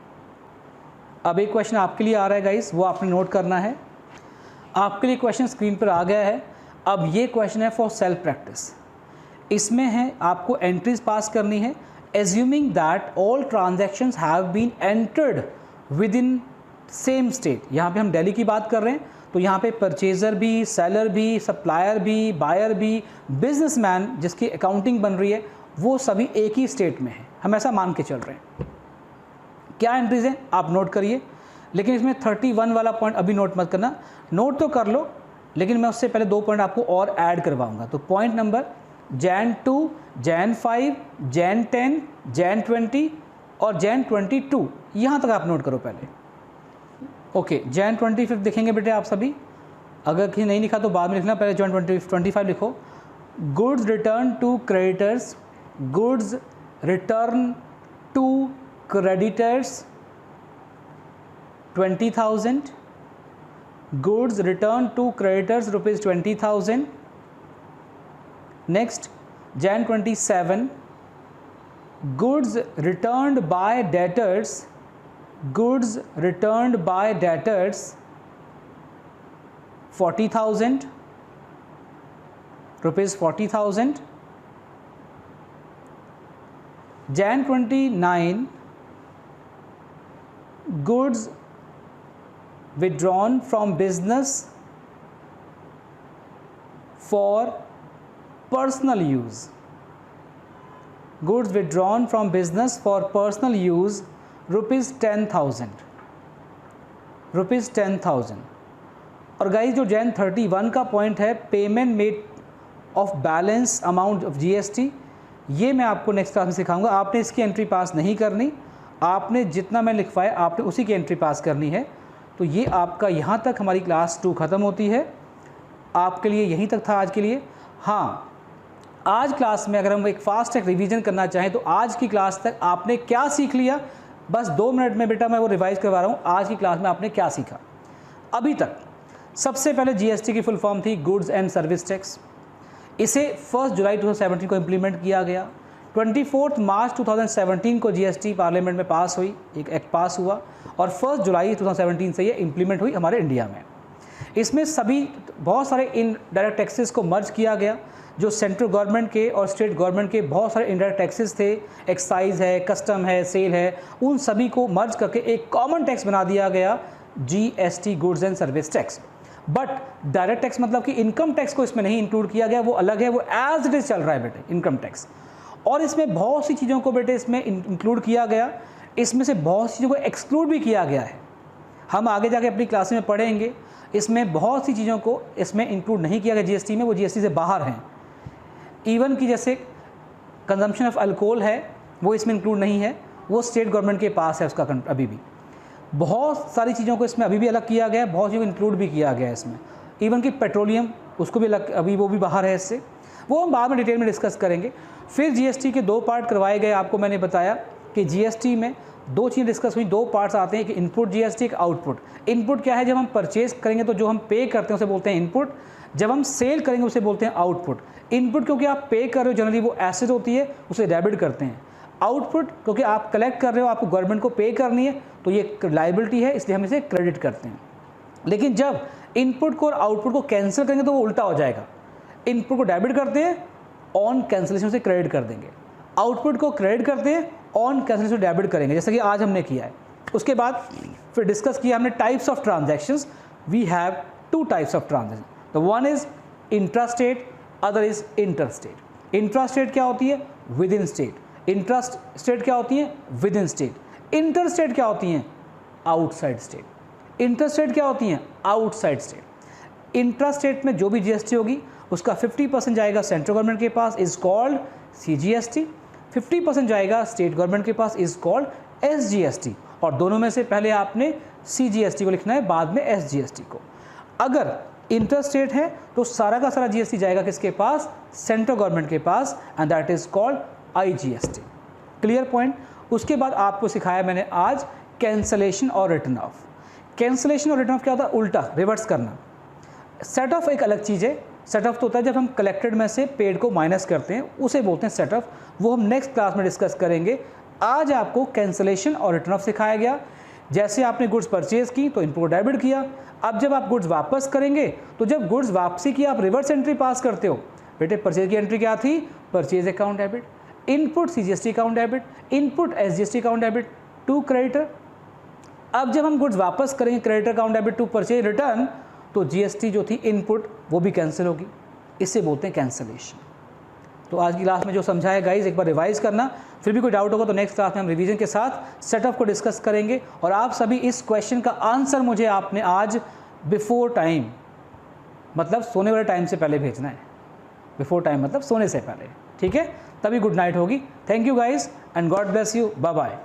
अब एक क्वेश्चन आपके लिए आ रहा है गाइस, वो आपने नोट करना है। आपके लिए क्वेश्चन स्क्रीन पर आ गया है। अब ये क्वेश्चन है फॉर सेल्फ प्रैक्टिस। इसमें है आपको एंट्रीज पास करनी है। Assuming that all transactions have been entered within same state. यहाँ पे हम दिल्ली की बात कर रहे हैं तो यहाँ पे परचेज़र भी, सेलर भी, सप्लायर भी, बायर भी, बिजनेसमैन जिसकी अकाउंटिंग बन रही है, वो सभी एक ही स्टेट में है। हम ऐसा मान के चल रहे हैं। क्या एंट्रीज हैं आप नोट करिए, लेकिन इसमें 31 वाला पॉइंट अभी नोट मत करना। नोट तो कर लो, लेकिन मैं उससे पहले 2 पॉइंट आपको और ऐड करवाऊंगा। तो point number Jan 2, Jan 5, Jan 10, Jan 20 और Jan 22, यहाँ तक आप नोट करो पहले। ओके, Jan 25 देखेंगे बेटे आप सभी। अगर कहीं नहीं लिखा तो बाद में लिखना, पहले Jan 25 लिखो। Goods return to creditors, goods return to creditors 20,000, goods return to creditors ₹20,000। Next, Jan 27, goods returned by debtors, goods returned by debtors 40,000, ₹40,000. Jan 29, goods withdrawn from business for personal use, goods withdrawn from business for personal use ₹10,000, ₹10,000। और guys जो Jan 31 का point है, payment made of balance amount of GST, ये मैं आपको next class में सिखाऊंगा। आपने इसकी एंट्री पास नहीं करनी, आपने जितना मैं लिखवाया आपने उसी की एंट्री पास करनी है। तो ये आपका यहाँ तक हमारी क्लास 2 ख़त्म होती है। आपके लिए यहीं तक था आज के लिए। हाँ, आज क्लास में अगर हम एक फास्ट एक रिवीजन करना चाहें तो आज की क्लास तक आपने क्या सीख लिया, बस 2 मिनट में बेटा मैं वो रिवाइज करवा रहा हूँ। आज की क्लास में आपने क्या सीखा अभी तक? सबसे पहले जीएसटी की फुल फॉर्म थी गुड्स एंड सर्विस टैक्स। इसे 1 जुलाई 2017 को इम्प्लीमेंट किया गया। 24 मार्च 2017 को जीएसटी पार्लियामेंट में पास हुई, एक एक्ट पास हुआ और 1 जुलाई 2017 से ये इम्प्लीमेंट हुई हमारे इंडिया में। इसमें सभी बहुत सारे इनडायरेक्ट टैक्सेस को मर्ज किया गया। जो सेंट्रल गवर्नमेंट के और स्टेट गवर्नमेंट के बहुत सारे इनडायरेक्ट टैक्सेस थे, एक्साइज है, कस्टम है, सेल है, उन सभी को मर्ज करके एक कॉमन टैक्स बना दिया गया, GST, goods and service tax. But direct tax मतलब कि इनकम टैक्स को इसमें नहीं इंक्लूड किया गया, वो अलग है, वो एज इट इज चल रहा है बेटे इनकम टैक्स। और इसमें बहुत सी चीज़ों को बेटे इसमें इंक्लूड किया गया, इसमें से बहुत सी चीज़ों को एक्सक्लूड भी किया गया है। हम आगे जाके अपनी क्लास में पढ़ेंगे, इसमें बहुत सी चीज़ों को इसमें इंक्लूड नहीं किया गया जीएसटी में, वो जीएसटी से बाहर हैं। इवन कि जैसे कंजम्पशन ऑफ अल्कोहल है वो इसमें इंक्लूड नहीं है, वो स्टेट गवर्नमेंट के पास है उसका अभी भी। बहुत सारी चीज़ों को इसमें अभी भी अलग किया गया है, बहुत चीज़ों को इंक्लूड भी किया गया है इसमें। इवन कि पेट्रोलियम उसको भी अभी वो भी बाहर है इससे, वो हम बाद में डिटेल में डिस्कस करेंगे। फिर जीएसटी के 2 पार्ट करवाए गए, आपको मैंने बताया कि जीएसटी में 2 चीज़ें डिस्कस हुई, 2 पार्ट्स आते हैं, एक इनपुट जीएसटी, एक आउटपुट। इनपुट क्या है, जब हम परचेज करेंगे तो जो हम पे करते हैं उसे बोलते हैं इनपुट, जब हम सेल करेंगे उसे बोलते हैं आउटपुट। इनपुट क्योंकि आप पे कर रहे हो, जनरली वो एसेट होती है, उसे डेबिट करते हैं। आउटपुट क्योंकि आप कलेक्ट कर रहे हो, आपको गवर्नमेंट को पे करनी है, तो ये लायबिलिटी है, इसलिए हम इसे क्रेडिट करते हैं। लेकिन जब इनपुट को और आउटपुट को कैंसिल करेंगे तो वो उल्टा हो जाएगा। इनपुट को डेबिट करते हैं, ऑन कैंसिलेशन से क्रेडिट कर देंगे। आउटपुट को क्रेडिट करते हैं, ऑन कैंसिलेशन से डेबिट करेंगे, जैसे कि आज हमने किया है। उसके बाद फिर डिस्कस किया हमने types of transactions. We have 2 types of transaction, the one is intrastate, other is interstate. Intrastate क्या होती है, विद इन स्टेट। इंट्रास्टेट क्या होती है, विद इन स्टेट। इंटरस्टेट क्या होती हैं, आउटसाइड स्टेट। इंटरस्टेट क्या होती हैं, आउटसाइड स्टेट। इंट्रास्टेट में जो भी जीएसटी होगी उसका 50% जाएगा सेंट्रल गवर्नमेंट के पास, इज कॉल्ड सीजीएसटी। 50% जाएगा स्टेट गवर्नमेंट के पास, इज कॉल्ड एसजीएसटी। और दोनों में से पहले आपने सीजीएसटी को लिखना है, बाद में एसजीएसटी को। अगर इंटरस्टेट है तो सारा का सारा जीएसटी जाएगा किसके पास, सेंट्रल गवर्नमेंट के पास, and that is called IGST. Clear point. उसके बाद आपको सिखाया मैंने आज कैंसलेशन और रिटर्न ऑफ। कैंसलेशन और रिटर्न ऑफ क्या होता है, उल्टा, रिवर्स करना। सेट ऑफ एक अलग चीज़ है। सेट ऑफ तो होता है जब हम कलेक्टेड में से पेड को माइनस करते हैं, उसे बोलते हैं सेट ऑफ। वो हम नेक्स्ट क्लास में डिस्कस करेंगे। आज आपको कैंसलेशन और रिटर्न ऑफ सिखाया गया। जैसे आपने गुड्स परचेज की तो इनको डेबिट किया। अब जब आप गुड्स वापस करेंगे तो जब गुड्स वापसी की आप रिवर्स एंट्री पास करते हो। बेटे परचेज की एंट्री क्या थी, purchase account debit, input CGST account debit, input SGST account debit to creditor. अब जब हम गुड्स वापस करेंगे creditor account debit to purchase return, तो जीएसटी जो थी इनपुट वो भी कैंसिल होगी। इससे बोलते हैं कैंसलेशन। तो आज की क्लास में जो समझा है गाइज एक बार रिवाइज करना। फिर भी कोई डाउट होगा तो नेक्स्ट क्लास में हम रिवीजन के साथ सेटअप को डिस्कस करेंगे। और आप सभी इस क्वेश्चन का आंसर मुझे आपने आज बिफोर टाइम, मतलब सोने वाले टाइम से पहले भेजना है। बिफोर टाइम मतलब सोने से पहले, ठीक है? तभी गुड नाइट होगी। Thank you guys and God bless you. Bye bye.